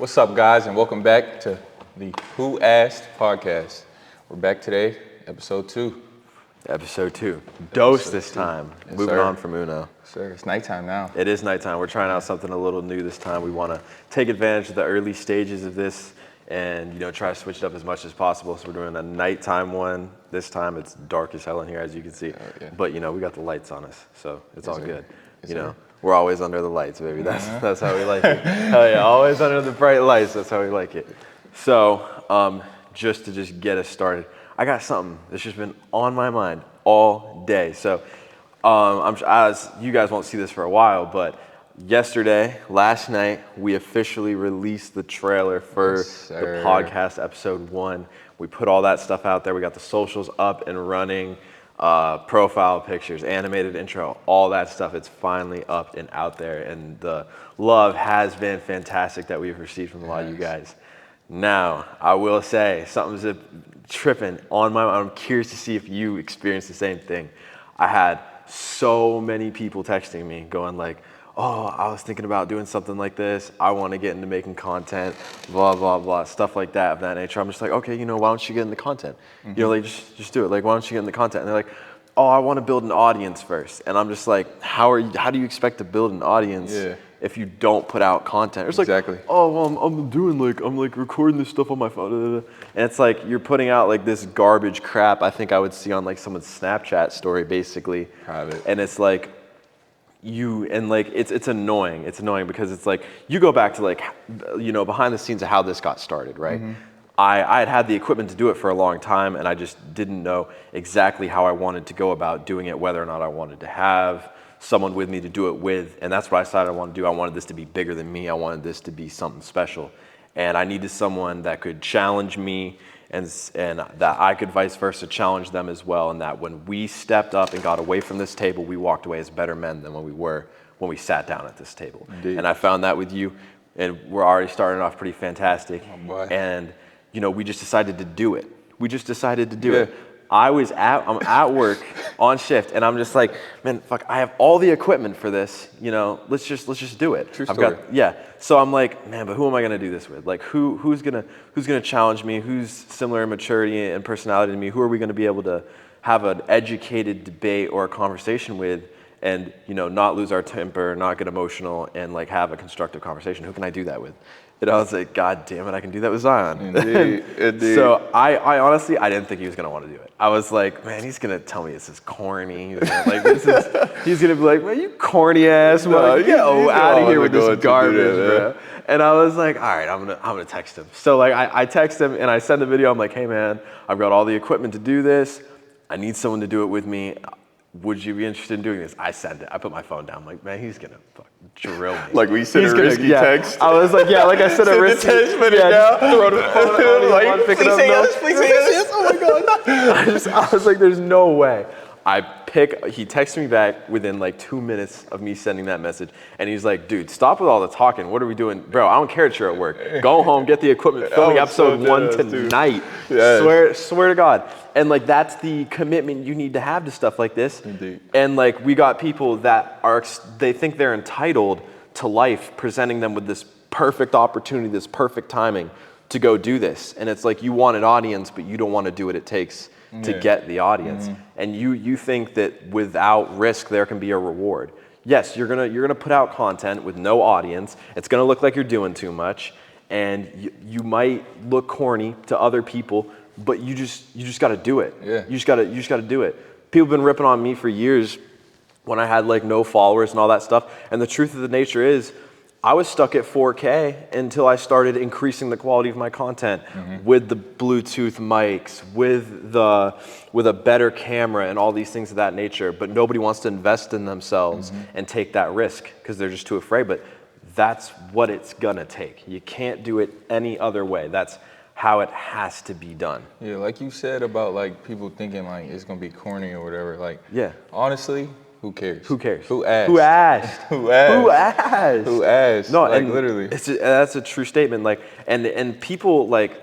What's up, guys, and welcome back to the Who Asked podcast. We're back today, episode 2. Episode 2. Dose this time. Yes, Moving sir. on from Uno. Sir, it's nighttime now. It is nighttime. We're trying out something a little new this time. We want to take advantage of the early stages of this and, try to switch it up as much as possible. So we're doing a nighttime one. This time it's dark as hell in here, as you can see. Yeah. But, we got the lights on us, so it's all sir. good. Yes, We're always under the lights, baby. That's how we like it. Hell yeah, always under the bright lights. That's how we like it. So, just to get us started, I got something that's just been on my mind all day. So, as you guys won't see this for a while, but last night, we officially released the trailer for the podcast episode 1. We put all that stuff out there. We got the socials up and running. Profile pictures, animated intro, all that stuff. It's finally up and out there, and the love has been fantastic that we've received from a lot of you guys. Now, I will say, something's tripping on my mind. I'm curious to see if you experienced the same thing. I had so many people texting me going like, oh, I was thinking about doing something like this. I want to get into making content, blah, blah, blah, stuff like that of that nature. I'm just like, okay, why don't you get into content? Mm-hmm. Just do it. Like, why don't you get into content? And they're like, oh, I want to build an audience first. And I'm just like, how do you expect to build an audience if you don't put out content? It's like, oh, well, I'm recording this stuff on my phone. And it's like, you're putting out like this garbage crap I think I would see on like someone's Snapchat story, basically. Private. And it's like, it's annoying. It's annoying because it's like, you go back to like, behind the scenes of how this got started, right? Mm-hmm. I had the equipment to do it for a long time, and I just didn't know exactly how I wanted to go about doing it, whether or not I wanted to have someone with me to do it with. And that's what I decided I wanted to do. I wanted this to be bigger than me. I wanted this to be something special. And I needed someone that could challenge me and that I could vice versa challenge them as well, and that when we stepped up and got away from this table, we walked away as better men than when we sat down at this table. Indeed. And I found that with you, and we're already starting off pretty fantastic. Oh boy. And we just decided to do it. We just decided to do it. I'm at work on shift, and I'm just like, man, fuck, I have all the equipment for this. Let's just do it. True story. So I'm like, man, but who am I gonna do this with? Like, who's gonna challenge me? Who's similar in maturity and personality to me? Who are we gonna be able to have an educated debate or a conversation with, and not lose our temper, not get emotional, and like have a constructive conversation? Who can I do that with? And I was like, God damn it, I can do that with Zion. Indeed. So I honestly, I didn't think he was gonna want to do it. I was like, man, he's gonna tell me this is corny. He's gonna be like, man, you corny ass, get out of here with this garbage, bro. And I was like, all right, I'm gonna text him. So like, I text him and I send a video. I'm like, hey man, I've got all the equipment to do this. I need someone to do it with me. Would you be interested in doing this? I sent it. I put my phone down. I'm like, man, he's gonna drill me. Like we sent a risky text. I was like, like I said, a risky text. Throw the phone on, pick it up. Please say yes. Oh my god. I was like, there's no way. He texted me back within like 2 minutes of me sending that message, and he's like, dude, stop with all the talking. What are we doing? Bro, I don't care that you're at work. Go home, get the equipment, filming episode 1 tonight. Yes. Swear to God. And like, that's the commitment you need to have to stuff like this. Indeed. And like, we got people that they think they're entitled to life, presenting them with this perfect opportunity, this perfect timing to go do this. And it's like, you want an audience, but you don't want to do what it takes to get the audience. Mm-hmm. And you think that without risk there can be a reward. Yes, you're gonna put out content with no audience. It's gonna look like you're doing too much, and you might look corny to other people, but you just gotta do it. Yeah. You just gotta do it. People have been ripping on me for years when I had like no followers and all that stuff. And the truth of the nature is, I was stuck at 4K until I started increasing the quality of my content with the Bluetooth mics, with a better camera and all these things of that nature. But nobody wants to invest in themselves and take that risk because they're just too afraid. But that's what it's gonna take. You can't do it any other way. That's how it has to be done. Yeah, like you said about like people thinking like it's gonna be corny or whatever. Like, honestly, who cares? Who cares? Who asked? Who asked? Who asked? Who asked? Who asked? No, like and literally. That's a true statement. Like, and people like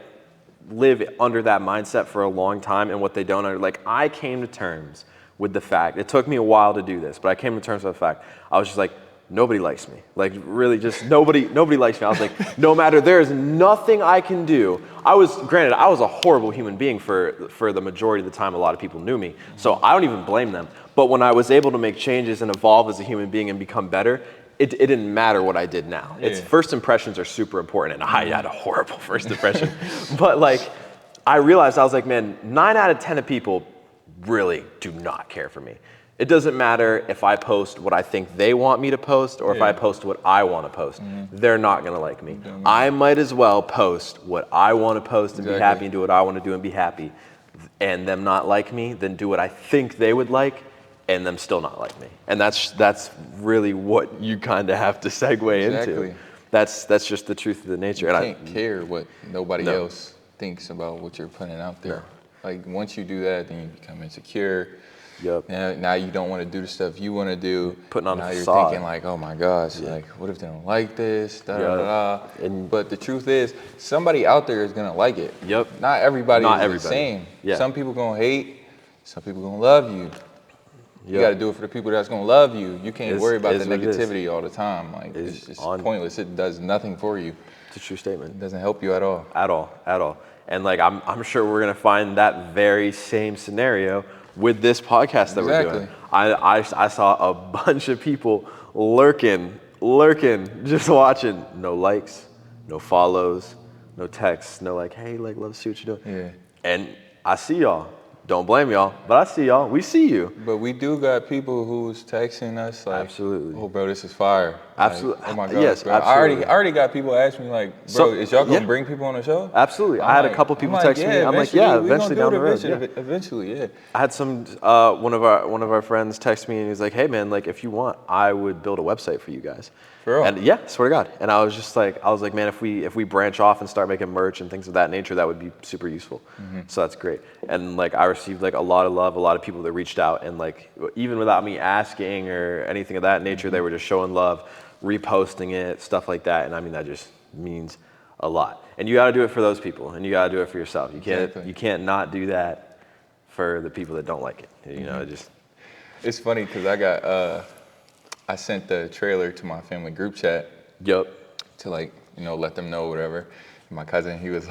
live under that mindset for a long time, and what they don't under. Like, I came to terms with the fact. It took me a while to do this, but I came to terms with the fact. I was just like, nobody likes me. Like really just nobody likes me. I was like, no matter, there's nothing I can do. I was a horrible human being for the majority of the time a lot of people knew me. So I don't even blame them. But when I was able to make changes and evolve as a human being and become better, it didn't matter what I did now. Yeah. It's first impressions are super important, and I had a horrible first impression. But like, I realized, I was like, man, 9 out of 10 of people really do not care for me. It doesn't matter if I post what I think they want me to post or if I post what I want to post. They're not gonna like me. I might as well post what I want to post and be happy and do what I want to do and be happy, and them not like me, than do what I think they would like and them still not like me. And that's really what you kind of have to segue into. That's just the truth of the nature. You can't care what nobody else thinks about what you're putting out there. Like once you do that, then you become insecure. Yep. Now you don't want to do the stuff you want to do. Putting on now a you're facade. thinking like, oh my gosh, like what if they don't like this? Da, da, da, da. But the truth is, somebody out there is gonna like it. Yep. Not everybody is the same. Yeah. Some people gonna hate. Some people gonna love you. You got to do it for the people that's gonna love you. You can't worry about the negativity all the time. Like it's just pointless. It does nothing for you. It's a true statement. It doesn't help you at all. At all. And like I'm sure we're gonna find that very same scenario with this podcast that we're doing. I saw a bunch of people lurking, just watching. No likes, no follows, no texts, no like, hey, like, love to see what you're doing. Yeah. And I see y'all. Don't blame y'all, but I see y'all. We see you. But we do got people who's texting us like, absolutely. Oh, bro, this is fire. Absolutely. Like, oh my God. Yes, bro. absolutely. I already got people asking me like, bro, is y'all gonna bring people on the show? Absolutely. I had a couple people text me. I'm like, yeah, eventually down the road. Eventually, yeah. I had some one of our friends text me and he's like, hey man, like if you want, I would build a website for you guys. For real? And yeah, swear to God. And I was like, man, if we branch off and start making merch and things of that nature, that would be super useful. So that's great. And like I received like a lot of love, a lot of people that reached out, and like even without me asking or anything of that nature, they were just showing love, reposting it, stuff like that. And I mean, that just means a lot. And you got to do it for those people, and you got to do it for yourself. You can't not do that for the people that don't like it. You know, It's funny because I sent the trailer to my family group chat. Yep. To like, let them know whatever. And my cousin, he was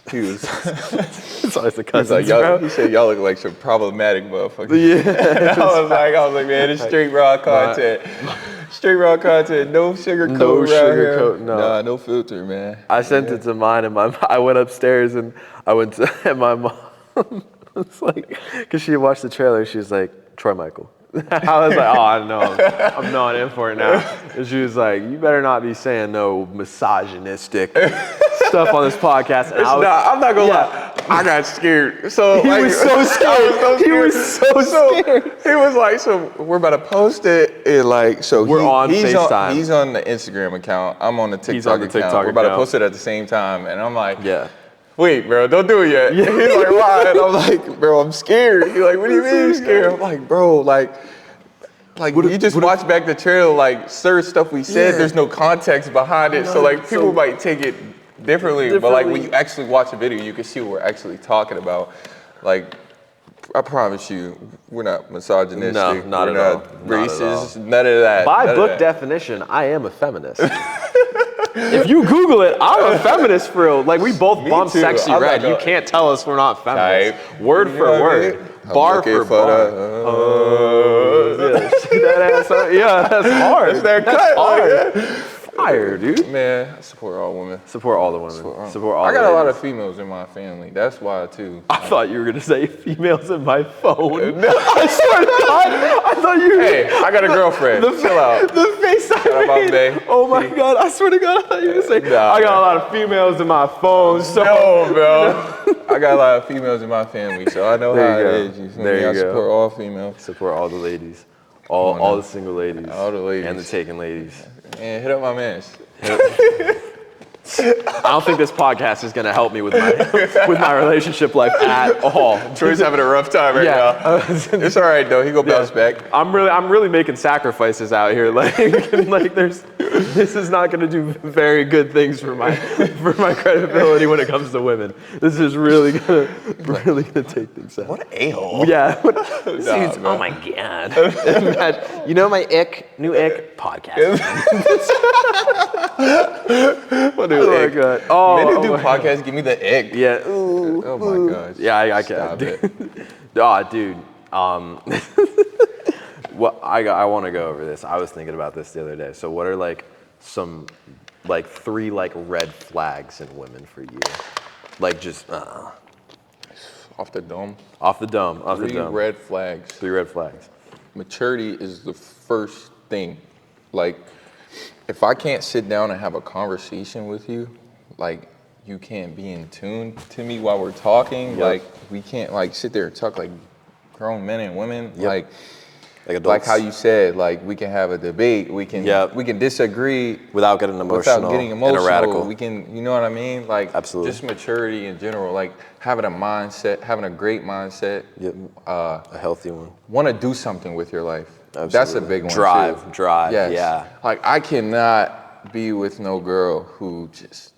it's always the cousins, bro. He said, y'all look like some problematic motherfuckers. Yeah. I was like, man, it's straight raw content. Straight raw content, no sugarcoat. No filter, man. I sent it to mine, and I went upstairs and and my mom was like, because she watched the trailer, she was like, Troy Michael. I was like, oh, I know. I'm not in for it now. And she was like, you better not be saying no misogynistic stuff on this podcast. And I'm not gonna lie. I got scared. So he was so scared. He was so scared. He was like, so we're about to post it. And like, so we're on FaceTime. He's on the Instagram account. I'm on the TikTok account. We're about to post it at the same time. And I'm like, wait, bro, don't do it yet. Yeah. He's like, why? And I'm like, bro, I'm scared. He's like, what do you mean you're scared? I'm like, bro, like you just watch back the trailer, like, certain stuff we said, there's no context behind it. So, like, people might take it differently. But, like, when you actually watch a video, you can see what we're actually talking about. Like, I promise you, we're not misogynistic. No, not at all. Racist, none of that. By book definition, I am a feminist. If you Google it, I'm a feminist for real. Like, we both bump Sexy Red. You can't tell us we're not feminists. Word for word. Bar for bar. Yeah, that's hard. That's hard. Fire, dude. Man, I support all women. Support all the women. Support all the I got ladies. a lot of females in my family. That's why, too. I thought you were going to say females in my phone. No. I swear to God. I thought you were... Hey, I got a girlfriend. Chill out. The face I made. Oh, my God. I swear to God. I thought you were going to say, I got a lot of females in my phone. So. No, bro. I got a lot of females in my family, so I know how it is. You feel me? I support all females. Support all the ladies. All the single ladies. All the ladies. And the taken ladies. Man, hit up my mans. I don't think this podcast is gonna help me with my relationship life at all. Troy's having a rough time right now. It's all right though. He gonna bounce back. I'm really making sacrifices out here. Like this is not gonna do very good things for my credibility when it comes to women. This is really gonna take things out. What an a-hole. Yeah. Oh my god. You know my new ick podcast. What do my god. Oh, men who do podcasts give me the ick. Yeah. Ooh, oh my gosh. Yeah, I can. Stop it. Oh, dude. Well, I want to go over this. I was thinking about this the other day. So, what are like some like 3 like red flags in women for you? Like just off the dome. Off the dome. 3 red flags. 3 red flags. Maturity is the first thing. Like, if I can't sit down and have a conversation with you, like, you can't be in tune to me while we're talking. Yep. Like, we can't, like, sit there and talk like grown men and women. Yep. Like how you said, like, we can have a debate. We can disagree without getting emotional. And radical. We can, you know what I mean? Like, absolutely. Just maturity in general. Like, having a great mindset. Yep. A healthy one. Want to do something with your life. Absolutely. That's a big one. Drive. Yes. Yeah. Like, I cannot be with no girl who just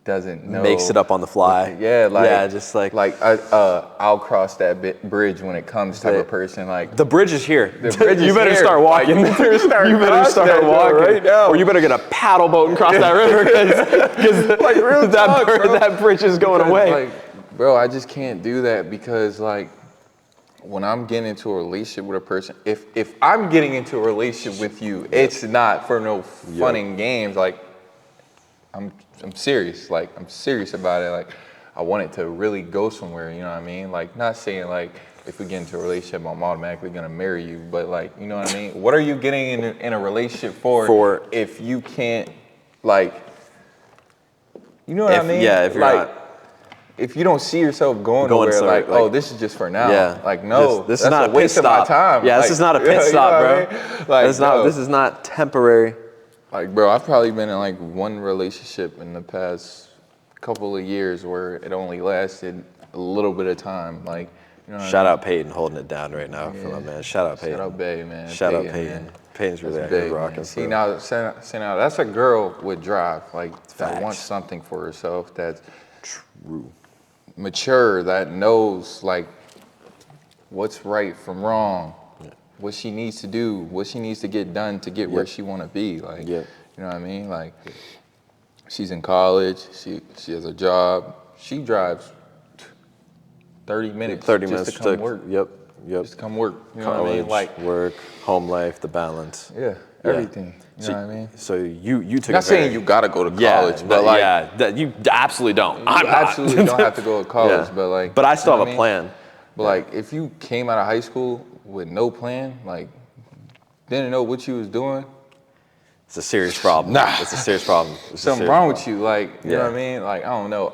doesn't know. Makes it up on the fly. Yeah, like, just like I'll cross that bridge when it comes type of person. Like, the bridge is here. The bridge you is better here. start walking. Like, you better start walking right now, or you better get a paddle boat and cross that river because like, that bridge is going away. Like, bro, I just can't do that because like, when I'm getting into a relationship with a person, if I'm getting into a relationship with you, it's not for no fun and games. Like, I'm serious. Like, I'm serious about it. Like, I want it to really go somewhere. You know what I mean? Like, not saying like if we get into a relationship, I'm automatically gonna marry you. But like, you know what I mean? What are you getting in a relationship for if you can't, like, you know what I mean? Yeah, if you're like, not. If you don't see yourself going nowhere, like, oh, this is just for now. Yeah. Like, no, this that's is not a waste of my time. Yeah, like, this is not a pit stop, bro. I mean? Like, this is not temporary. Like, bro, I've probably been in like one relationship in the past couple of years where it only lasted a little bit of time. Like, you know what Shout out Peyton holding it down right now for my man. Shout out Peyton. Shout out Bay, man. Shout out Peyton. Peyton's really out here rocking. See, now, that's a girl with drive. Like, that wants something for herself that's true. Mature, that knows like what's right from wrong, what she needs to do, what she needs to get done to get where she want to be. Like, you know what I mean? Like, she's in college, she has a job, she drives 30 minutes just to come work. Yep. Just to come work. You know college, what I mean? Like, work, home life, the balance. Yeah. Everything. You know what I mean? So you took. Not saying you gotta go to college, but like, you absolutely don't. You absolutely don't have to go to college, but like. But I still have a plan. But like, if you came out of high school with no plan, like, didn't know what you was doing, it's a serious problem. It's a serious problem. Something wrong with you, like, you know what I mean? Like, I don't know.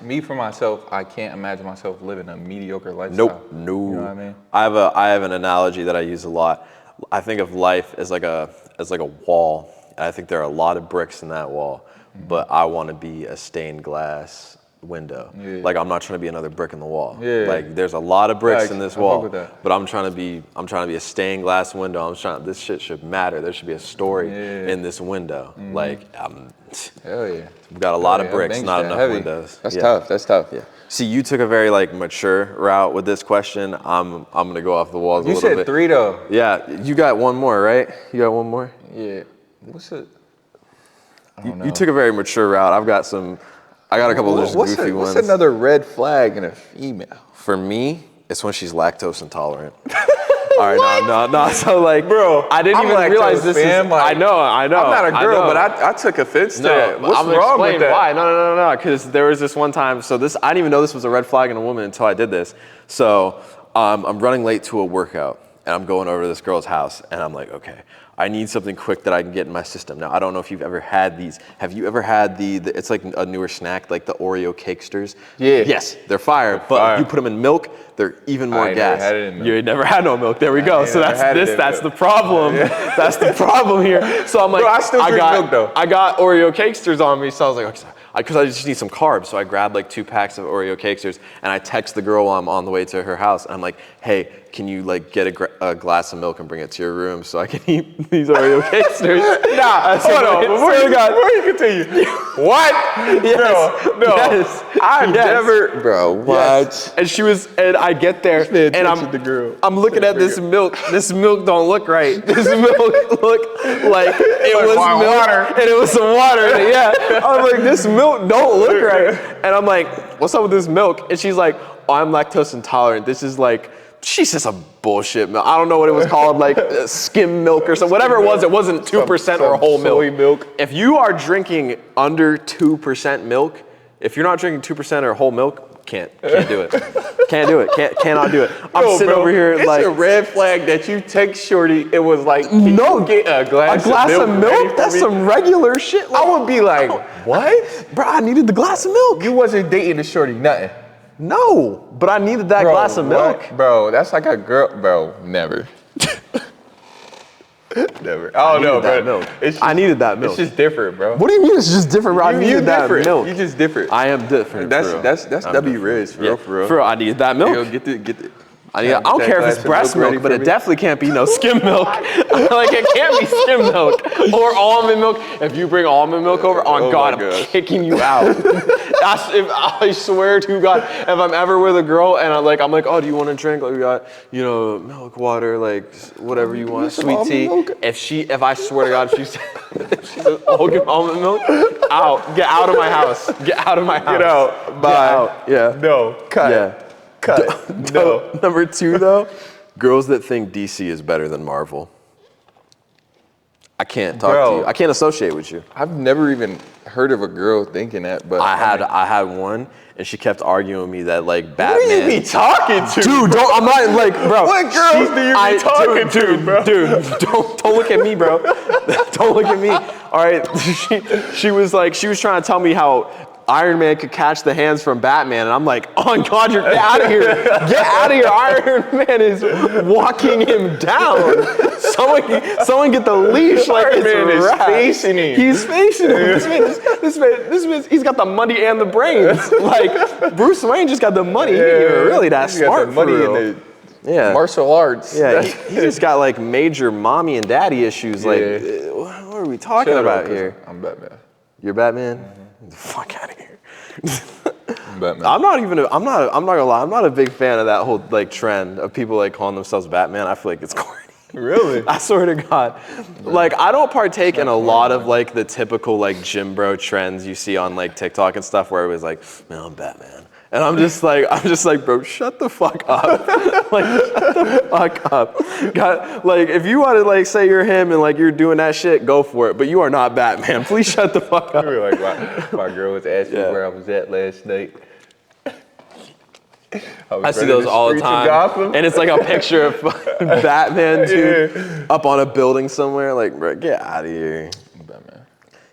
Me for myself, I can't imagine myself living a mediocre lifestyle. Nope. No. You know what I mean? I have an analogy that I use a lot. I think of life as like a wall. And I think there are a lot of bricks in that wall, but I want to be a stained glass window. Yeah. Like, I'm not trying to be another brick in the wall. Yeah. Like, there's a lot of bricks in this wall, but I'm trying to be a stained glass window. This shit should matter. There should be a story in this window. Like, hell yeah. We've got a lot of bricks, not enough windows. That's tough. That's tough. Yeah. See, you took a very like mature route with this question. I'm gonna go off the walls a little bit. You said 3 though. Yeah, you got one more, right? You got one more? Yeah. What's it? I don't know. You took a very mature route. I got a couple of just goofy ones. What's another red flag in a female? For me, it's when she's lactose intolerant. All right, no. So like, bro, I didn't even realize this is. Like, I know. I'm not a girl, but I took offense to it. What's wrong with that? Why? No. Because there was this one time. So I didn't even know this was a red flag in a woman until I did this. So I'm running late to a workout, and I'm going over to this girl's house, and I'm like, okay, I need something quick that I can get in my system. Now, I don't know if you've ever had these. Have you ever had it's like a newer snack, like the Oreo Cakesters? Yeah. Yes, they're fire, but you put them in milk, they're even more gas. Never had it in milk. You never had no milk. There we go. So that's the problem. That's the problem here. So I'm like, bro, I still drink milk though. I got Oreo Cakesters on me, so I was like, okay, because I just need some carbs. So I grabbed like 2 packs of Oreo Cakesters, and I text the girl while I'm on the way to her house. And I'm like, hey, can you like get a glass of milk and bring it to your room so I can eat these Oreo Cakesters? Nah, hold on. Before you continue. What? Yes. No. Yes. I've never, bro, what? Yes. And I get there, and I'm looking at this milk. This milk don't look right. This milk look like it was milk, water. And it was some water. Yeah. I was like, this milk don't look right. And I'm like, what's up with this milk? And she's like, oh, I'm lactose intolerant. This is like, she said some bullshit milk. I don't know what it was called, like skim milk or something. Whatever it wasn't 2% or whole milk. If you are drinking under 2% milk, if you're not drinking 2% or whole milk, can't do it. Can't do it. Cannot do it. I'm sitting over here it's like a red flag that you take Shorty. It was like, no, get a glass of milk. That's some regular shit. Like, I would be like, what? Bro, I needed the glass of milk. You wasn't dating the Shorty, nothing. No, but I needed that glass of milk. What? Bro, that's like a girl. Bro, never. Never. I don't know, bro. I needed that milk. It's just different, bro. What do you mean it's just different, bro? I needed that milk. You just different. I am different. That's W Riz, for real. For real, I needed that milk. Yo, get the. I don't care if it's breast milk, but it definitely can't be no skim milk. Like, it can't be skim milk or almond milk. If you bring almond milk over, on God, I'm kicking you out. I swear to God, if I'm ever with a girl and I'm like, oh, do you want to drink? Like, we got, milk, water, like whatever you want, sweet tea. If I swear to God, if she says, oh, give almond milk, out, get out of my house, get out of my house. Get out, bye. Get out. Yeah. No, cut. Yeah. No. Number 2, though, girls that think DC is better than Marvel. I can't talk to you. I can't associate with you. I've never even heard of a girl thinking that, but I had one, and she kept arguing with me that like Batman. Who do you be talking to, dude? I'm not like, bro. What girls do you be talking to, bro? Dude, don't look at me, bro. Don't look at me. All right, she was trying to tell me how Iron Man could catch the hands from Batman, and I'm like, oh God, get out of here. Get out of here. Iron Man is walking him down. Someone get the leash. Like, Iron Man is facing him. He's facing him. This man, he's got the money and the brains. Like, Bruce Wayne just got the money. He ain't even really that smart. Got the money and the martial arts. Yeah, he just got like major mommy and daddy issues. Like, what are we talking about here? I'm Batman. You're Batman? Mm-hmm. Get the fuck out of here. Batman. I'm not gonna lie, I'm not a big fan of that whole like trend of people like calling themselves Batman. I feel like it's corny. Really? I swear to God. Like, I don't partake in a lot of like the typical like gym bro trends you see on like TikTok and stuff where it was like, man, I'm Batman. And I'm just like, bro, shut the fuck up. Like, shut the fuck up. God, like, if you want to like say you're him and like you're doing that shit, go for it. But you are not Batman. Please shut the fuck up. You were like, my girl was asking where I was at last night. I see those all the time. And it's like a picture of Batman, dude, up on a building somewhere. Like, bro, get out of here. Batman.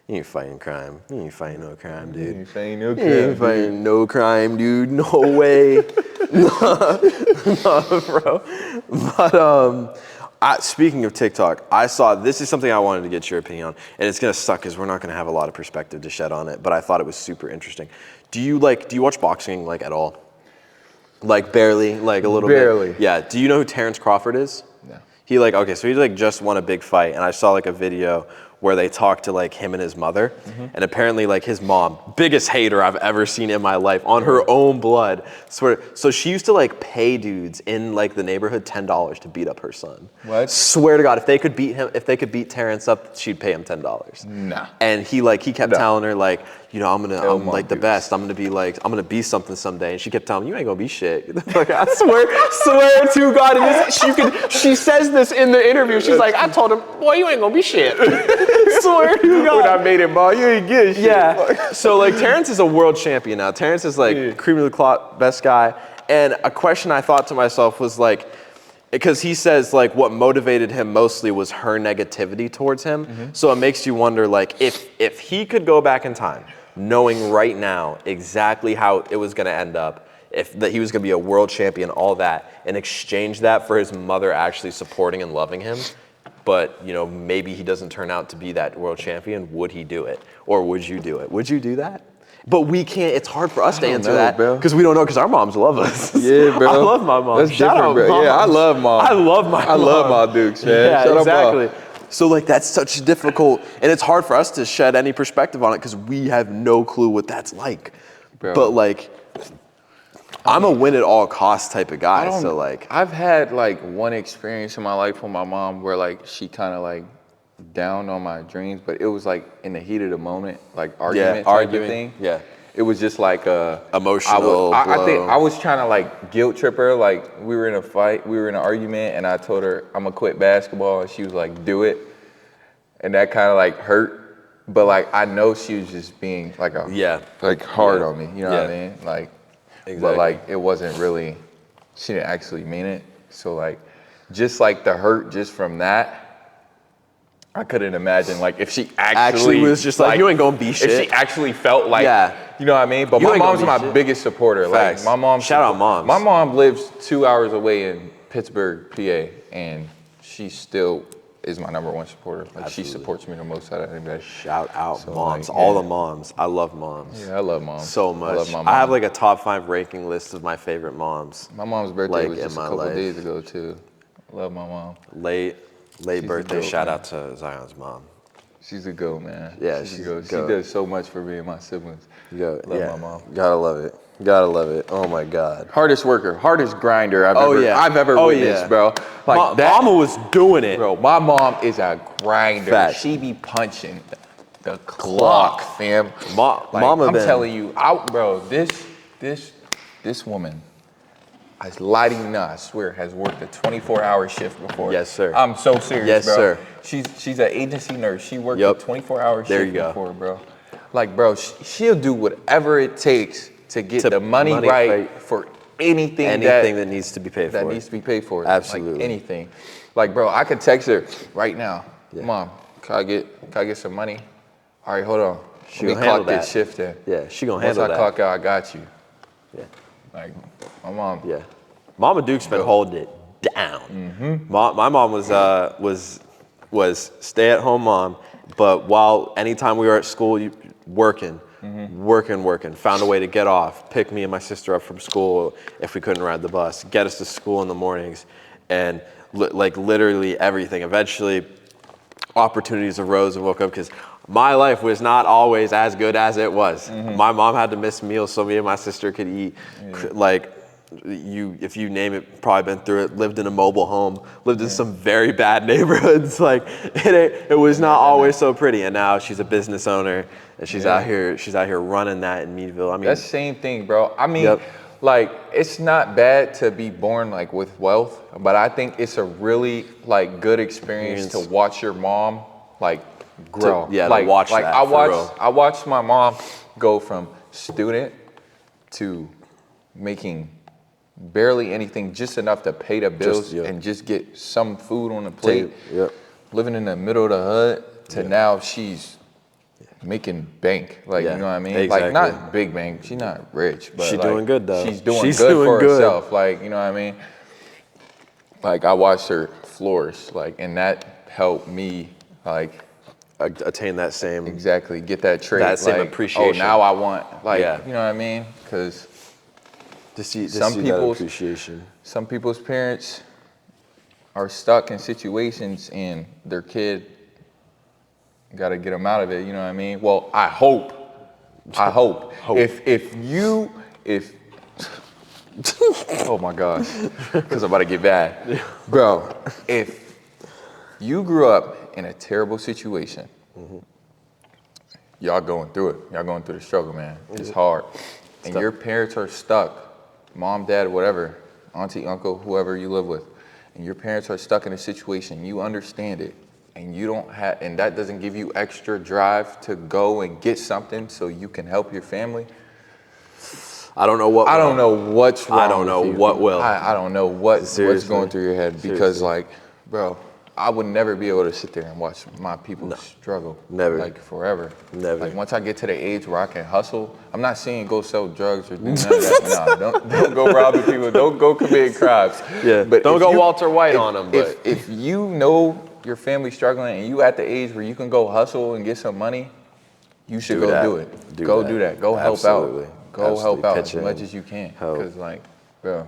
You ain't fighting crime. You ain't fighting no crime, dude. You ain't fighting no crime. You ain't fighting no crime, dude. No way. no, bro. But speaking of TikTok, I saw, this is something I wanted to get your opinion on, and it's gonna suck because we're not gonna have a lot of perspective to shed on it, but I thought it was super interesting. Do you watch boxing like at all? Like barely, like a little bit? Barely. Yeah, do you know who Terence Crawford is? No. So he like just won a big fight, and I saw like a video where they talked to like him and his mother, and apparently like his mom, biggest hater I've ever seen in my life, on her own blood. So she used to like pay dudes in like the neighborhood $10 to beat up her son. What? Swear to God, if they could beat Terrence up, she'd pay him $10. Nah. And he kept telling her like, I'm like the best. I'm gonna be something someday. And she kept telling him, you ain't gonna be shit. Like, I swear to God. And she says this in the interview. She's like, I told him, boy, you ain't gonna be shit. Swear to God. When I made it, boy, you ain't getting shit. Yeah. So like Terrence is a world champion now. Terrence is like cream of the crop, best guy. And a question I thought to myself was like, because he says like what motivated him mostly was her negativity towards him. So it makes you wonder, like, if he could go back in time, knowing right now exactly how it was going to end up, if that he was going to be a world champion, all that, and exchange that for his mother actually supporting and loving him, but, you know, maybe he doesn't turn out to be that world champion, would he do it? Or would you do it? Would you do that? But we can't, it's hard for us to answer that because we don't know, because our moms love us. Yeah, bro. I love my mom. That's Shout different, out bro. moms. Yeah, I love mom. I love my mom. I love my dukes, man. Yeah, Shut exactly. up, so like that's such difficult, and it's hard for us to shed any perspective on it because we have no clue what that's like. Bro. But like, I'm a win at all costs type of guy. So like, I've had like one experience in my life with my mom where like she kind of like down on my dreams, but it was like in the heat of the moment, like argument type of thing. Yeah. It was just like emotional. I think I was trying to like guilt trip her. Like we were in a fight, we were in an argument, and I told her I'm gonna quit basketball, and she was like, "Do it," and that kind of like hurt. But like I know she was just being like like hard on me. You know what I mean? Like, but like it wasn't really. She didn't actually mean it. So like, just like the hurt just from that. I couldn't imagine, like, if she actually was just like, you ain't gonna be shit. If she actually felt like, you know what I mean? But my mom's my biggest supporter. Facts. Like, my mom. Shout out moms. My mom lives 2 hours away in Pittsburgh, PA, and she still is my #1 supporter. Like, she supports me the most out of anybody. Shout out moms. Like, all the moms. I love moms. Yeah, I love moms. So much. I love my mom. I have like a top 5 ranking list of my favorite moms. My mom's birthday was just a couple days ago, too. I love my mom. Late birthday. Shout out to Zion's mom. She's a go, man. Yeah, she's a go. She does so much for me and my siblings. Love my mom. Gotta love it. Gotta love it. Oh my God. Hardest worker, hardest grinder I've ever witnessed, bro. Like Mama was doing it. Bro, my mom is a grinder. Fact. She be punching the clock, fam. Mama, I'm telling you, bro, this woman, as lighting you know, I swear, has worked a 24-hour shift before. Yes, sir. I'm so serious, yes, bro. Sir. She's an agency nurse. She worked a 24-hour shift before, bro. Like, bro, she'll do whatever it takes to get the money right for anything that needs to be paid for. That needs to be paid for. Absolutely. Like anything. Like, bro, I could text her right now. Mom, can I get some money? All right, hold on. She Let me handle clock this shift in. Yeah, she gonna handle that. Once I clock out, I got you. Yeah. Like, my mom. Yeah. Mama Duke's been holding it down. Mm-hmm. My mom was stay-at-home mom, but anytime we were at school working, found a way to get off, pick me and my sister up from school if we couldn't ride the bus, get us to school in the mornings, and like literally everything. Eventually, opportunities arose and woke up because my life was not always as good as it was. Mm-hmm. My mom had to miss meals so me and my sister could eat. Like, if you name it, probably been through it. Lived in a mobile home, lived in some very bad neighborhoods. Like it was not always so pretty. And now she's a business owner and she's out here running that in Meadville. I mean, that's the same thing, bro. I mean, like, it's not bad to be born like with wealth, but I think it's a really like good experience to watch your mom like grow. To watch that. I watched my mom go from student to making barely anything, just enough to pay the bills and just get some food on the plate. Living in the middle of the hood to now she's making bank. Like, you know what I mean? Exactly. Like, not big bank. She's not rich, but she's like, doing good though. She's doing good for herself. Like, you know what I mean? Like, I watched her flourish, like, and that helped me like attain that same get that trait. That same like, appreciation. Oh, now I want you know what I mean? Because to see that appreciation. Some people's parents are stuck in situations and their kid got to get them out of it. You know what I mean? Well, I hope. If oh my gosh, because I'm about to get bad, bro. If you grew up in a terrible situation, y'all going through it. Y'all going through the struggle, man. It's hard, and your parents are stuck. Mom, dad, whatever, auntie, uncle, whoever you live with, and your parents are stuck in a situation, you understand it, and you don't have, and that doesn't give you extra drive to go and get something so you can help your family. I don't know what. I don't know what's wrong. I don't know what will. I don't know what's going through your head because, like, bro, I would never be able to sit there and watch my people struggle. Never. Like, forever. Never. Like, once I get to the age where I can hustle, I'm not saying go sell drugs or do none of that. No, don't go robbing people. Don't go commit crimes. Yeah. But don't go Walter White on them. But if you know your family's struggling and you at the age where you can go hustle and get some money, you should do it. Go do that. Go help out. Go help out as much as you can. Because, like, bro,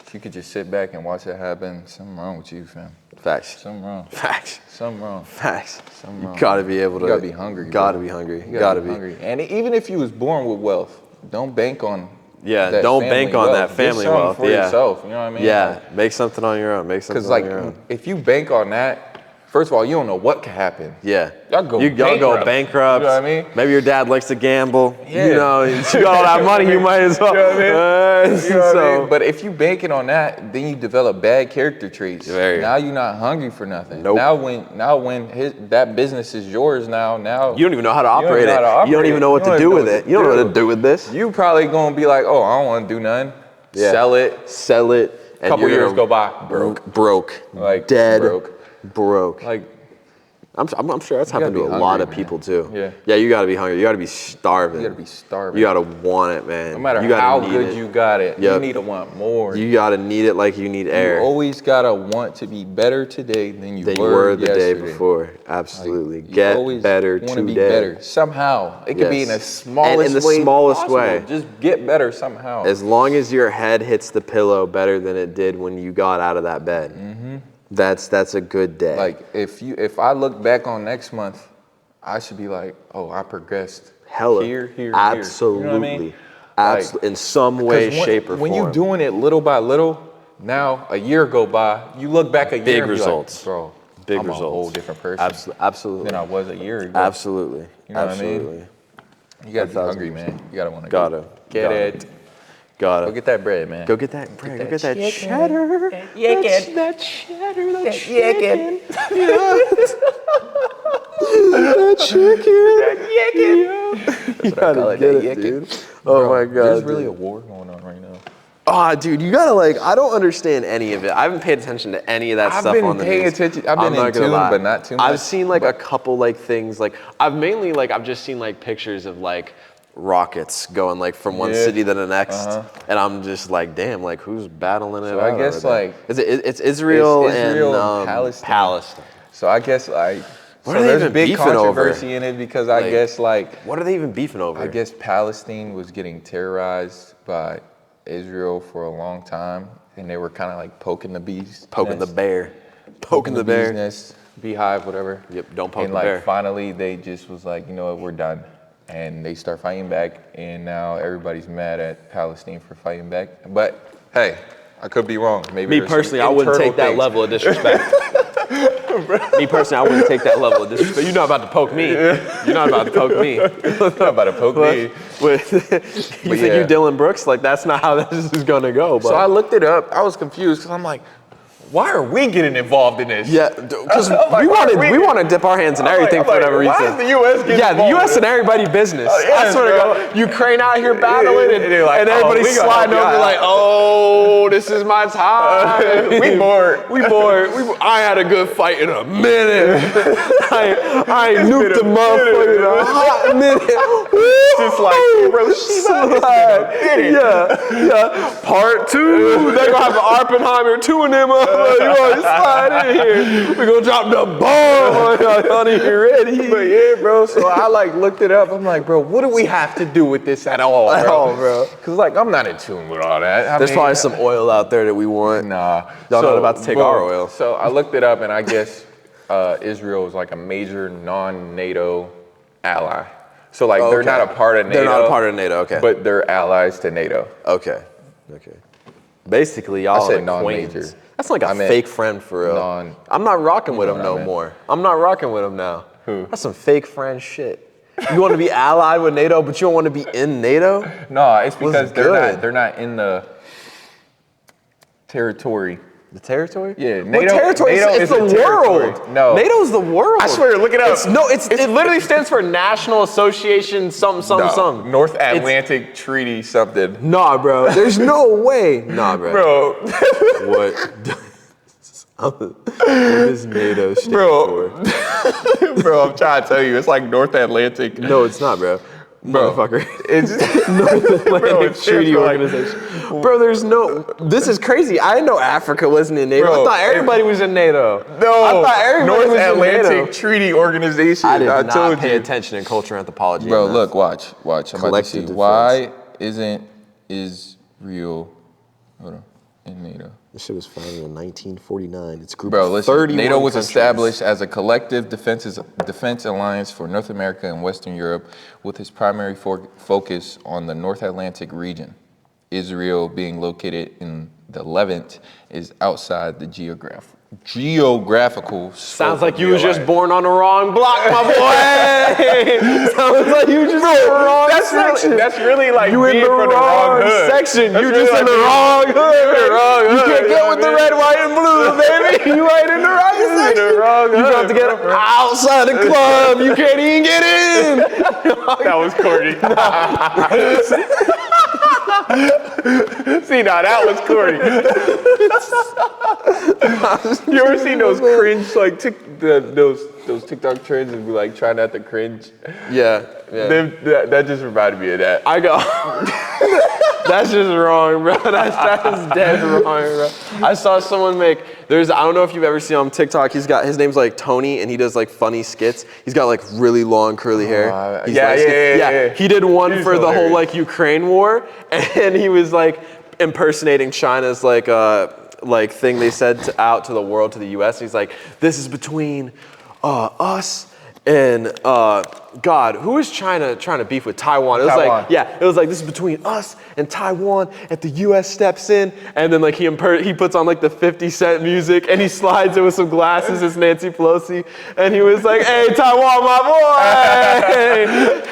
if you could just sit back and watch that happen, something wrong with you, fam. Facts. Something wrong. Facts. Something wrong. Facts. Something wrong. You gotta be able to. You gotta be hungry. You gotta be hungry. You gotta be hungry. And even if you was born with wealth, don't bank on. Yeah, don't bank on that family wealth. For yourself, you know what I mean? Yeah, make something on your own. Make something on your own. Because, like, if you bank on that, first of all, you don't know what could happen. Yeah. Y'all go bankrupt. You know what I mean? Maybe your dad likes to gamble. Yeah. You know, you got all that money, you might as well. You know what I mean? You know what I mean? But if you banking on that, then you develop bad character traits. Now you're not hungry for nothing. Nope. Now when that business is yours now you don't even know how to operate it. You don't even know what to do with it. You don't know what to do with this. You probably gonna be like, oh, I don't want to do nothing. Yeah. Sell it. And couple years go by, broke, like dead, broke. Like, I'm sure that's happened to a lot of people too. Yeah, you gotta be hungry. You gotta be starving. You gotta be starving. You gotta want it, man. No matter how good you got it, you need to want more. You gotta need it like you need air. You always gotta want to be better today than you were the day before. Absolutely. Like, get better today. To be better somehow. It could be in the smallest way. Just get better somehow. As long as your head hits the pillow better than it did when you got out of that bed. Mm-hmm. That's a good day. Like, if I look back on next month, I should be like, oh, I progressed. Hella. Here. Absolutely. You know what I mean? Absolutely. In some way, shape, or form. When you're doing it little by little, now a year go by, you look back a year big and results. Be like, bro, big I'm results. A whole different person. Absolutely. Than I was a year ago. Absolutely. You know what I mean? You gotta be hungry, man. You gotta want to get it. Got it. Go get that bread, man. Go get that bread. Go get that cheddar. That cheddar. That chicken. You gotta get it, dude. Oh my God. There's really a war going on right now. Ah, dude, you gotta I don't understand any of it. I haven't paid attention to any of that stuff on the news. I've been paying attention. I've been in tune, but not too much. I've seen a couple things. I've just seen pictures of rockets going from one city to the next, and I'm just like, damn, who's battling it? So I guess it's Israel and Palestine. So I guess what are they there's even big beefing controversy in it because I guess what are they even beefing over? I guess Palestine was getting terrorized by Israel for a long time, and they were kind of poking the beast, poking the bear, poking the bear nest, beehive, whatever. Yep, don't poke and the bear. Finally, they just was like, you know what, we're done. And they start fighting back, and now everybody's mad at Palestine for fighting back. But hey, I could be wrong. Maybe me personally, I wouldn't take that level of disrespect. Me personally, I wouldn't take that level of disrespect. You're not about to poke me. You're not about to poke me. You're not about to poke me. You think you Dylan Brooks? That's not how this is gonna go. But. So I looked it up. I was confused because I'm like, why are we getting involved in this? Yeah, because we want to dip our hands in everything for whatever reason. Why is the U.S. getting involved? Yeah, the U.S. and everybody's business. I swear to God, Ukraine out here battling, and everybody's sliding over oh, this is my time. We bored. I had a good fight in a minute. I ain't nuked the motherfucker in a hot minute. Just Hiroshima. Yeah. Part 2. They're gonna have an Oppenheimer 2 in them. You want to slide in here? We're gonna drop the bomb on y'all. Y'all ain't ready. But yeah, bro. So I looked it up. I'm like, bro, what do we have to do with this at all, bro? Because I'm not in tune with all that. There's probably some oil out there that we want. Nah. Y'all not about to take our oil. So I looked it up, and I guess Israel is a major non-NATO ally. So they're not a part of NATO. They're not a part of NATO. Okay. But they're allies to NATO. Okay. Basically, y'all I said are non-major. That's a fake friend for real. I'm not rocking with him no more. I'm not rocking with him now. Who? That's some fake friend shit. You want to be allied with NATO, but you don't want to be in NATO? No, it's because they're not in the territory The territory? Yeah, NATO. What territory? It's the world. No. NATO's the world. I swear, look it up. It literally stands for National Association something. North Atlantic Treaty something. Nah, bro. There's no way. Nah, bro. What? What is NATO stand for? Bro, I'm trying to tell you, it's like North Atlantic. No, it's not, bro. Bro, motherfucker. It's North Atlantic Treaty Organization. Bro, there's no. This is crazy. I didn't know Africa wasn't in NATO. Bro, I thought everybody was in NATO. No, I thought everybody North was Atlantic in NATO. Treaty Organization. I did not pay attention in culture anthropology. Bro, look, watch. I'm about to see. Why isn't Israel in NATO? This shit was founded in 1949. It's group Bro, listen, 31 NATO was countries. established as a collective defense alliance for North America and Western Europe with its primary focus on the North Atlantic region. Israel, being located in the Levant, is outside the geographical Sounds like you was just born on the wrong block, my boy. Sounds like you just in the wrong section. That's really like you in the wrong section. You just in the wrong hood. You can't get with the red, white, and blue, baby. You ain't in the right section. You have to get outside the club. You can't even get in. That was corny. See, now that was corny. You ever seen those cringe, like those TikTok trends and be like, try not to cringe? Yeah. That just reminded me of that. I go, that's just wrong, bro. That is dead wrong, bro. I saw someone make, I don't know if you've ever seen on TikTok, his name's like Tony, and he does like funny skits. He's got like really long curly hair. Yeah. He did one for the whole like Ukraine war, and he was like impersonating China's like thing they said out to the world, to the US. He's like, this is between us and God, who is China trying to beef with? Taiwan. It was like, this is between us and Taiwan, and the US steps in, and then like he puts on like the 50 Cent music, and he slides it with some glasses, it's Nancy Pelosi, and he was like, hey, Taiwan, my boy!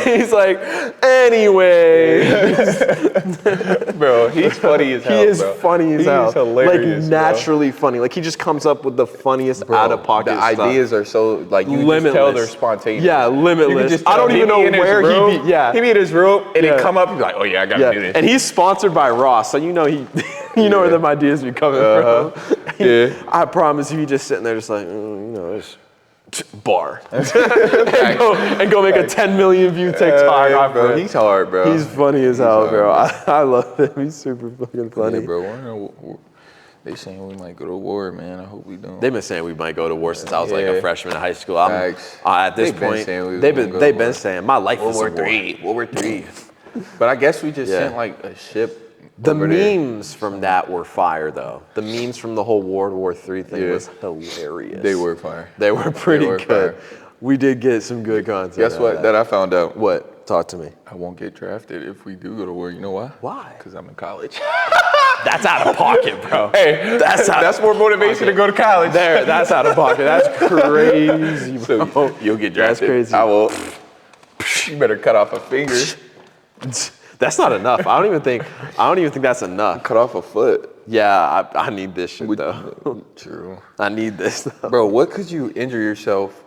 He's like, anyway. Bro, he's funny as hell, He is funny as hell. He's hilarious, like naturally funny. Like he just comes up with the funniest out-of-pocket stuff. The ideas are so, like, you limitless. just tell they're spontaneous. Yeah, limitless. I don't even know where he be. Yeah. He be in his room and he'd come up and be like, oh yeah, I gotta do this. And he's sponsored by Ross, so you know where them ideas be coming from. I promise you, he just sitting there just like, it's bar. and go make a 10 million view TikTok. Bro, he's hard, bro. He's funny as hell, bro. I love him. He's super fucking funny. Yeah, bro. They saying we might go to war, man. I hope we don't. They've been saying we might go to war since I was like a freshman in high school. At this point, they've been saying my life is World War III. But I guess we just sent like a ship. The memes from that were fire, though. The memes from the whole World War III thing was hilarious. They were fire. They were pretty good. We did get some good content. Guess what? That I found out. What? Talk to me. I won't get drafted if we do go to war. You know why? Why? Because I'm in college. That's out of pocket, bro. Hey, that's more motivation to go to college. That's out of pocket. That's crazy, bro. So you'll get drafted. That's crazy. I will. You better cut off a finger. That's not enough. I don't even think that's enough. Cut off a foot. Yeah, I need this shit though. True. I need this though. Bro, what could you injure yourself?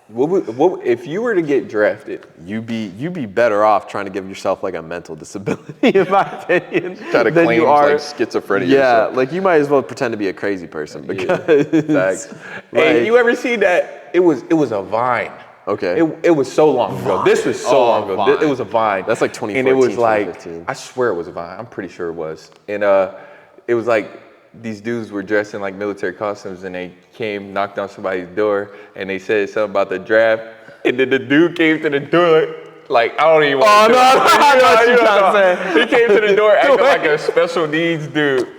What if you were to get drafted? You'd be better off trying to give yourself like a mental disability, in my opinion. Try to claim like schizophrenia. Yeah, like you might as well pretend to be a crazy person because. Hey, you ever seen that? It was a Vine. Okay. It was so long ago. This was so long ago. It was a Vine. That's like 2014, and it was like 2015. I swear it was a Vine. I'm pretty sure it was. And it was like these dudes were dressed in like military costumes and they knocked on somebody's door and they said something about the draft. And then the dude came to the door like I don't even want to I know what you're trying to say. He came to the door acting like a special needs dude. You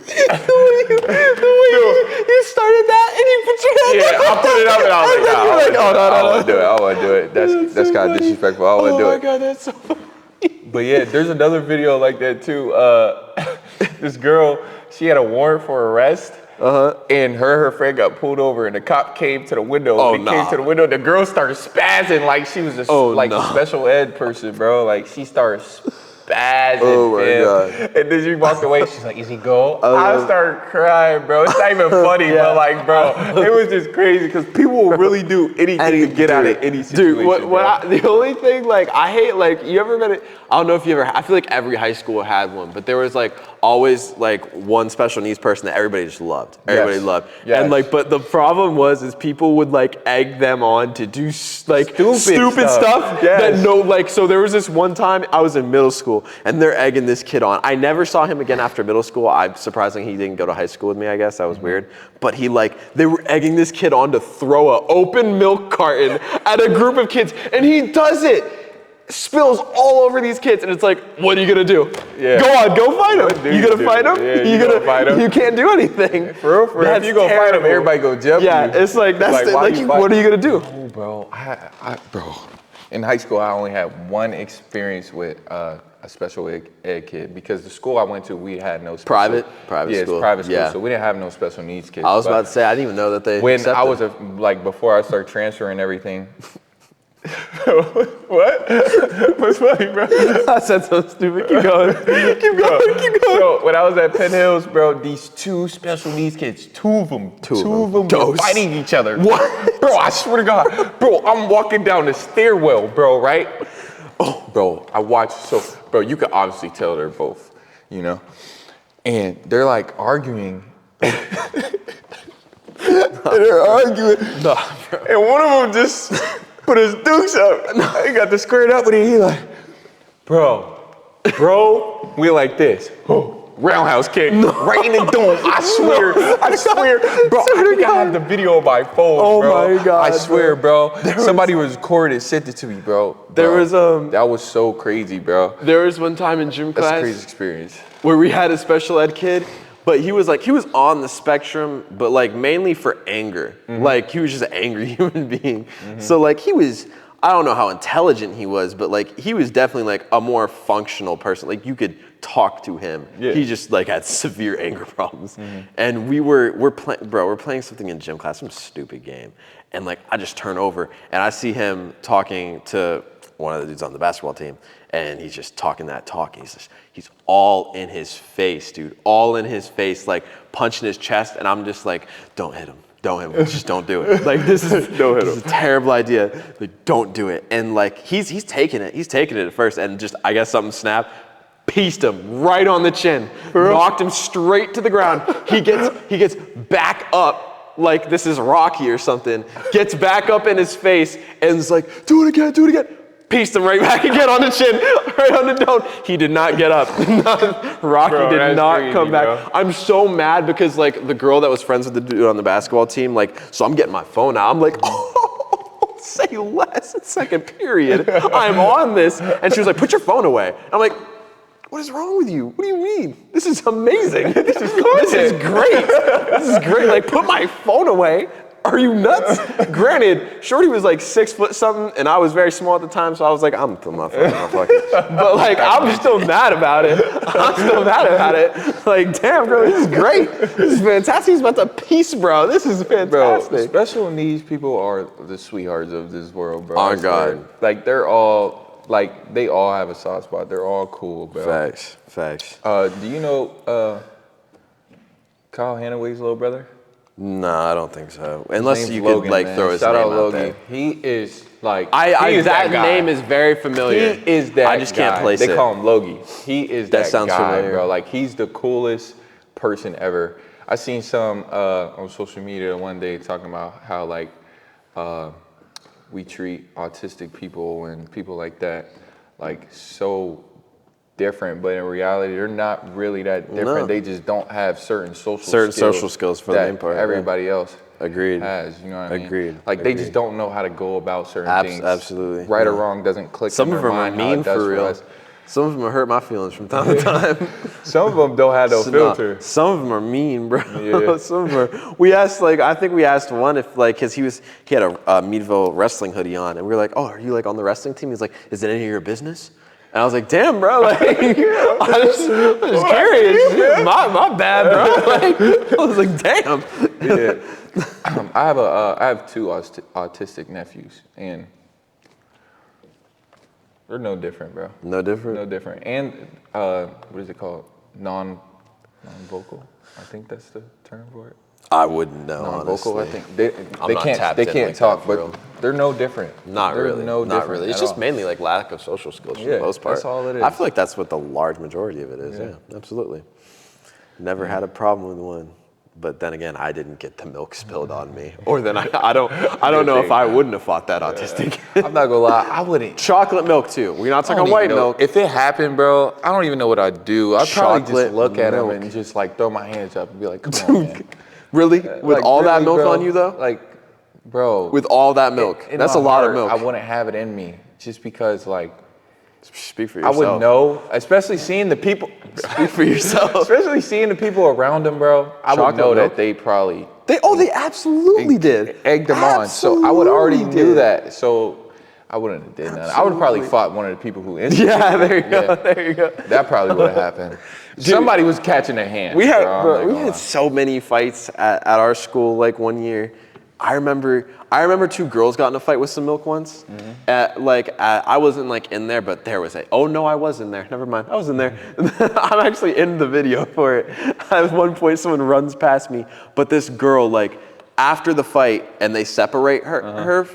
started that and he put your hand I put it up and I was like, I want to do it. That's kind of disrespectful. I want to do it. Oh my God, that's so funny. But yeah, there's another video like that too. This girl, she had a warrant for arrest. And her friend got pulled over, and the cop came to the window. When he came to the window, the girl started spazzing like she was a special ed person, bro. Like she started spazzing. Oh my God. And then she walked away. She's like, "Is he gold?" I started crying, bro. It's not even funny, but like, bro, it was just crazy because people will really do anything to get out of any situation. Dude, the only thing, like, I hate, like, you ever been, I don't know if you ever, I feel like every high school had one, but there was like always like one special needs person that everybody just loved. Everybody loved. Yes. And like, but the problem is people would like egg them on to do like stupid stuff that like, so there was this one time I was in middle school and they're egging this kid on. I never saw him again after middle school. I'm surprisingly he didn't go to high school with me, I guess. That was weird. But they were egging this kid on to throw an open milk carton at a group of kids, and he does it. Spills all over these kids, and it's like, what are you gonna do? Yeah. Go fight him. You gonna fight him? Yeah, you gonna fight him? You can't do anything. For real. If you go fight him, everybody go jump you. Yeah, it's like that's like what are you gonna do? Oh, bro, bro. In high school, I only had one experience with a special ed kid because the school I went to, we had no private school. Yeah, it's private school, so we didn't have no special needs kids. I was about to say, I didn't even know that they when accepted. I was before I started transferring everything. What? What's funny, bro? I said something stupid. Keep going. Keep going. So when I was at Penn Hills, bro, these two special needs kids, two of them were fighting each other. What? Bro, I swear to God. Bro, I'm walking down the stairwell, bro, right? Oh, bro, I watched. So, bro, you could obviously tell they're both, you know? And they're like arguing. And they're arguing. Nah, bro. And one of them just put his dukes up. He got the squared up, but he like, bro, we like this. Roundhouse kick right in the dome. I swear, bro. I think I have the video on my phone, bro. Oh my God, I swear, bro. Somebody was recorded and sent it to me, bro. There was that was so crazy, bro. There was one time in gym class. That's a crazy experience. Where we had a special ed kid. But he was on the spectrum, but like mainly for anger. Like he was just an angry human being. So like I don't know how intelligent he was, but like he was definitely like a more functional person. Like you could talk to him. Yeah. He just like had severe anger problems. And we're playing something in gym class, some stupid game. And like I just turn over and I see him talking to one of the dudes on the basketball team. And he's just talking that talk. He's all in his face, dude. All in his face, like punching his chest. And I'm just like, don't hit him. Just don't do it. Like this is a terrible idea. Like don't do it. And like he's taking it. He's taking it at first. And just I guess something snapped. Pieced him right on the chin. Knocked him straight to the ground. He gets back up like this is Rocky or something. Gets back up in his face and is like, do it again. Pieced him right back again on the chin, right on the dome. He did not get up. Rocky did not come back. Bro. I'm so mad because like the girl that was friends with the dude on the basketball team, like, so I'm getting my phone out. I'm like, oh, say less, it's second period. I'm on this. And she was like, put your phone away. I'm like, what is wrong with you? What do you mean? This is amazing. This is great. Like, put my phone away. Are you nuts? Granted, Shorty was like 6 foot something, and I was very small at the time, so I was like, I'm putting my phone on. But like, I'm still mad about it. Like, damn, bro, this is great. This is fantastic. He's about to piece, bro. This is fantastic. Bro, special needs people are the sweethearts of this world, bro. Oh, God. Like, they're all, like, they all have a soft spot. They're all cool, bro. Facts. Do you know Kyle Hanaway's little brother? No, I don't think so. Unless you could like throw his name out there. He is like that name is very familiar. He is that I just can't place it. They call him Logie. He is that sounds guy, familiar. bro. Like he's the coolest person ever. I seen some on social media one day talking about how like we treat autistic people and people like that like so different, but in reality, they're not really that different. No. They just don't have certain social skills for the main part. Everybody else Agreed. has. You know what I mean? Agreed. Like they just don't know how to go about certain things. Absolutely. Right or wrong doesn't click. Some of them are mean for real. Some of them hurt my feelings from time to time. Some of them don't have no filter. Some of them are mean, bro. Yeah. Some of them are. We asked I think we asked one if cause he had a Meadville wrestling hoodie on, and we were like, oh, are you like on the wrestling team? He's like, is it any of your business? And I was like, damn, bro, like, I was curious. My bad, bro. Like, I was like, damn. Yeah. I have two autistic nephews, and They're no different, bro. No different? No different. And what is it called? Non-vocal. I think that's the term for it. I wouldn't know. Non-vocal. Honestly. I think they can't talk, but they're no different. Not really. No not different really. It's just mainly like lack of social skills for the most part. That's all it is. I feel like that's what the large majority of it is. Yeah, absolutely. Never had a problem with one. But then again, I didn't get the milk spilled on me. Or then I don't know if I wouldn't have fought that autistic. I'm not gonna lie, I wouldn't. Chocolate milk too. We're not talking white milk. If it happened, bro, I don't even know what I'd do. I'd probably just look at him and just like throw my hands up and be like, come on, man. Really? With like, all that milk bro, on you though? Like, bro. With all that milk. That's a lot of milk. I wouldn't have it in me just because like, speak for yourself. I would know, especially seeing the people. Speak for yourself. Especially seeing the people around them, bro. I would know that they probably. They absolutely did. Egged them on. So I would already do that. So I wouldn't have did that. I would have probably fought one of the people who injured me. There you go. There you go. That probably would have happened. Dude, somebody was catching their hand. We had so many fights at our school. Like one year, I remember two girls got in a fight with some milk once. I wasn't like in there, but there was oh no, I was in there. Never mind, I was in there. I'm actually in the video for it. At one point, someone runs past me, but this girl like after the fight and they separate her.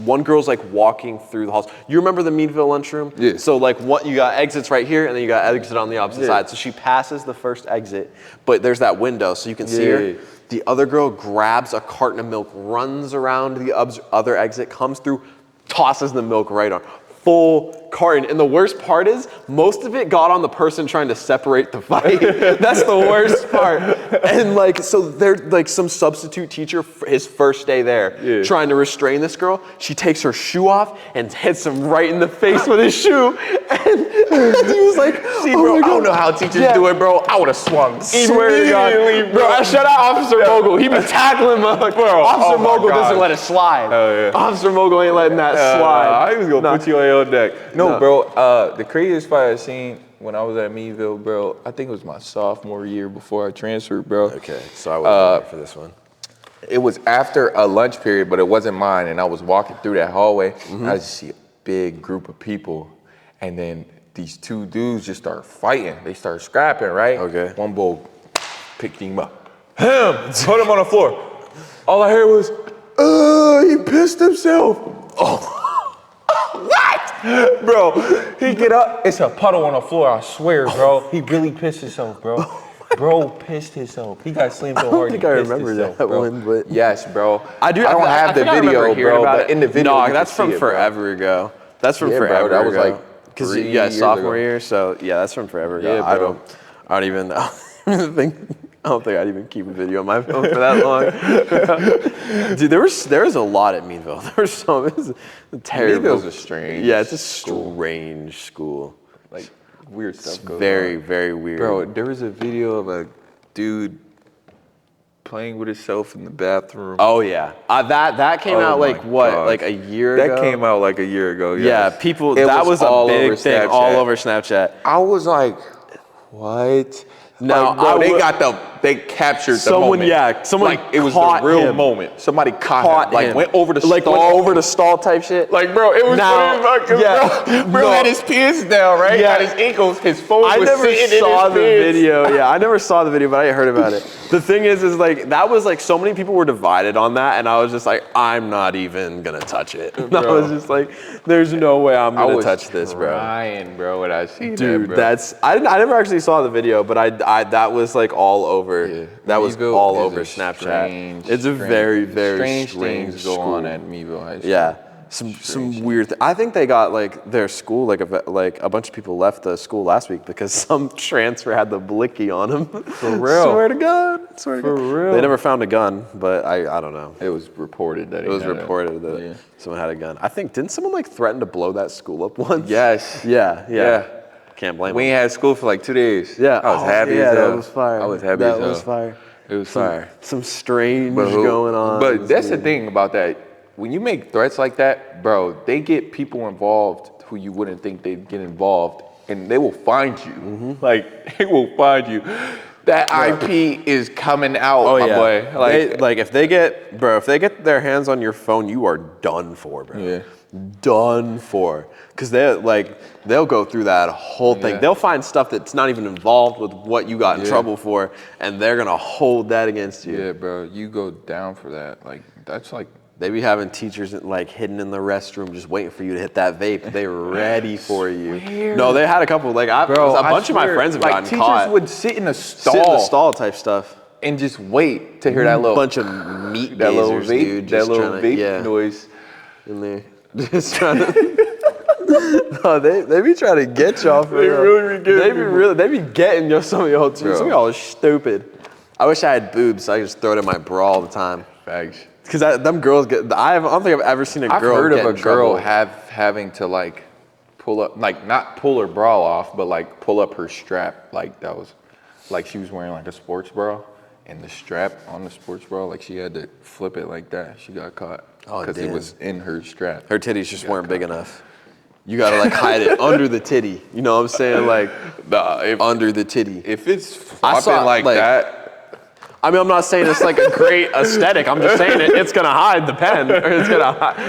One girl's like walking through the halls. You remember the Meadville lunchroom? Yeah. So like you got exits right here and then you got exit on the opposite side. So she passes the first exit, but there's that window so you can see her. The other girl grabs a carton of milk, runs around the other exit, comes through, tosses the milk right on. Full carton. And the worst part is, most of it got on the person trying to separate the fight. That's the worst part. And like, so they're like some substitute teacher, his first day there, trying to restrain this girl. She takes her shoe off and hits him right in the face with his shoe. And he was like, see, bro, I don't know how teachers do it, bro. I would have swung. Swear to God. Bro, I shout out Officer Mogul. He been tackling my, bro. Officer Mogul doesn't let it slide. Officer Mogul ain't letting that slide. I was going to put you on your deck. No, bro, the craziest fight I seen when I was at Meadville, bro, I think it was my sophomore year before I transferred, bro. Okay, so I wasn't for this one. It was after a lunch period, but it wasn't mine, and I was walking through that hallway, and I just see a big group of people, and then these two dudes just start fighting. They start scrapping, right? Okay. One bull picked him up. Put him on the floor. All I heard was, he pissed himself. Oh. What? Bro, he get up, it's a puddle on the floor, I swear, bro. He really pissed himself, bro. Bro pissed himself. He got slammed so hard. I think I remember that one, but yes, bro. I don't have the video, bro. But in the video, no, that's from forever ago. That's from forever ago. That was like because sophomore year. So yeah, that's from forever ago. Yeah, bro. I don't even think. I don't think I'd even keep a video on my phone for that long. Dude, there was a lot at Meadville. There was some. It was terrible. Meadville's a strange. Yeah, it's a strange school. Like weird stuff goes on. Very, very weird. Bro, there was a video of a dude playing with himself in the bathroom. Oh yeah, that came out like what, like a year ago? That came out like a year ago. Yes. Yeah, people. That was a big thing all over Snapchat. I was like, what? Now, like, bro, they captured the moment. Yeah, someone like it was the real moment. Somebody caught him. Like went over the stall. Like went over the stall type shit. Like bro, it was bro had his pants down, right? Yeah. At his ankles, his phone was sitting in his pants. I never saw the video. Yeah, I never saw the video, but I heard about it. The thing is like that was like so many people were divided on that, and I was just like, I'm not even gonna touch it. And I was just like, there's no way I'm gonna touch this, bro. Crying, bro, when I see that, bro. That's I never actually saw the video, but I that was like all over. Yeah. That was all over Snapchat. It's a very, very strange things go on at Meadville High School. Yeah, some weird. I think they got like their school like a bunch of people left the school last week because some transfer had the blicky on him. For real? Swear to God. For real? They never found a gun, but I don't know. It was reported that someone had a gun. I think didn't someone like threaten to blow that school up once? Yes. Yeah. Can't blame We them. ain't had school for like 2 days. Yeah. I was happy as hell. That was fire. I was happy as hell. That was fire. It was fire. Some strange going on. But that's the thing about that. When you make threats like that, bro, they get people involved who you wouldn't think they'd get involved, and they will find you. Like, they will find you. That IP is coming out, my boy. Like if they get their hands on your phone, you are done for, bro. Yeah. done for. Because they'll go through that whole thing. They'll find stuff that's not even involved with what you got in trouble for, and they're gonna hold that against you. Yeah, bro, you go down for that. Like, that's like, they be having teachers like hidden in the restroom just waiting for you to hit that vape. They were ready for you. No, they had a couple, like a bunch of my friends have gotten caught. Teachers would sit in a stall. Sit in the stall type stuff. And just wait to hear that little bunch of meat gazers, dude. That little vape noise. In there. Just trying to... No, they be trying to get y'all for real. Really be getting they be getting some of y'all too. Some of y'all are stupid. I wish I had boobs so I could just throw it in my bra all the time. Fags. Because them girls get, I don't think I've ever seen a girl I've heard get of in a girl trouble. having to like pull up, like not pull her bra off, but like pull up her strap. Like that was, like she was wearing like a sports bra, and the strap on the sports bra, like she had to flip it like that. She got caught because it was in her strap. Her titties just weren't big enough. You gotta like hide it under the titty. You know what I'm saying? Like under the titty. If it's flopping like that. I mean, I'm not saying it's like a great aesthetic. I'm just saying it's gonna hide the pen, or it's gonna hide,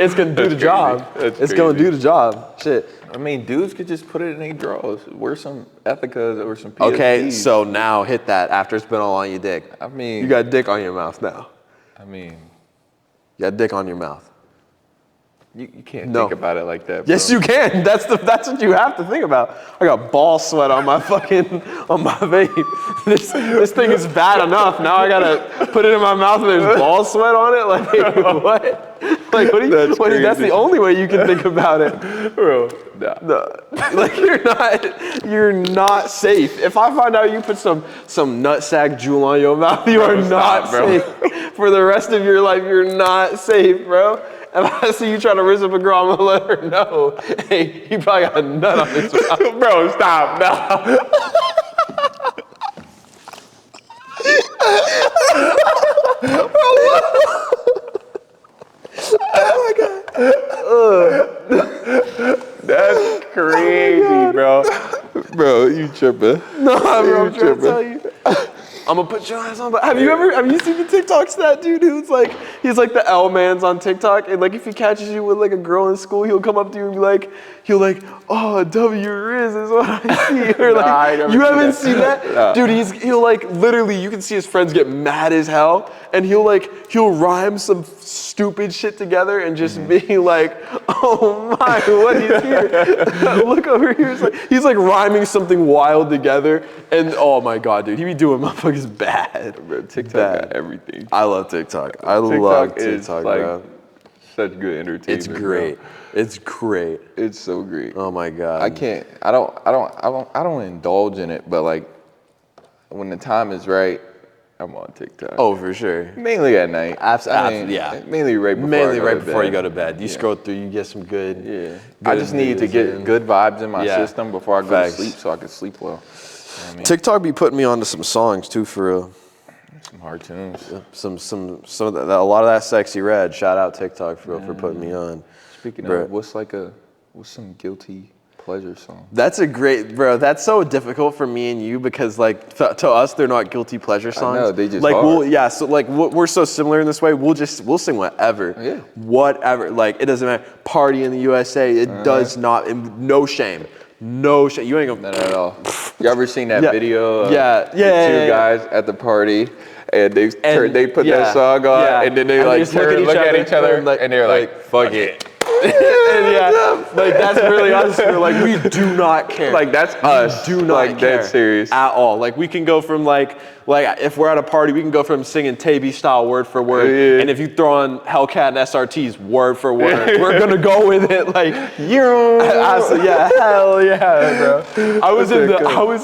it's gonna do the job. It's gonna do the job. Shit. I mean, dudes could just put it in their drawers. Wear some Ethicas or some PFDs. Okay, so now hit that after it's been all on your dick. I mean, you got dick on your mouth now. I mean, you got dick on your mouth. You can't think about it like that, bro. Yes, you can. That's what you have to think about. I got ball sweat on my vape. This thing is bad enough. Now I gotta put it in my mouth and there's ball sweat on it. Like what? Like what? That's the only way you can think about it, bro. No. Like you're not safe. If I find out you put some nutsack jewel on your mouth, you are not safe for the rest of your life. You're not safe, bro. If I see you trying to rizz up a girl, I'm gonna let her know, hey, he probably got a nut on his mouth. Bro, stop, no. Oh my God. That's crazy, bro. Bro, you tripping. No, bro, I'm trying to tell you. I'm gonna put your eyes on. But have you seen the TikToks that dude who's like, he's like the L-man's on TikTok, and like if he catches you with like a girl in school, he'll come up to you and be like, oh, W Riz is what I see. Or like, you haven't seen that? No. Dude, he'll like literally, you can see his friends get mad as hell, and he'll rhyme some stupid shit together and just be like, oh my, what is here? Look over here. He's like rhyming something wild together, and oh my God, dude, he be doing motherfuckers bad. Bro, TikTok got everything. I love TikTok. I love TikTok, bro. Such good entertainment. It's great. Bro. It's great. It's so great. Oh my God. I don't indulge in it, but like when the time is right, I'm on TikTok. Oh, for sure. Mainly at night. Absolutely, yeah. Mainly right before you go to bed. You scroll through, you get some good. Yeah. I just need to get good vibes in my system before I go to sleep, so I can sleep well. You know what I mean? TikTok be putting me onto some songs too, for real. Some hard tunes. Some of that, a lot of that sexy red. Shout out TikTok for putting me on. Speaking of, what's some guilty pleasure song? That's a great, bro. That's so difficult for me and you because like to us they're not guilty pleasure songs. No, they just like are. So like we're so similar in this way. We'll sing whatever. Yeah. Whatever. Like it doesn't matter. Party in the USA. It does not. No shame. No shame. You ain't gonna. Not at all. You ever seen that video? Of the two guys at the party, and they put that song on, and then they like look at each other, and they're like, "Fuck it." And like that's really us. We're like, we do not care. Like that's us. We do not like care that's serious at all. Like we can go from like if we're at a party, we can go from singing Taby style word for word, and if you throw on Hellcat and SRTs word for word, we're gonna go with it. Like hell yeah, bro. I was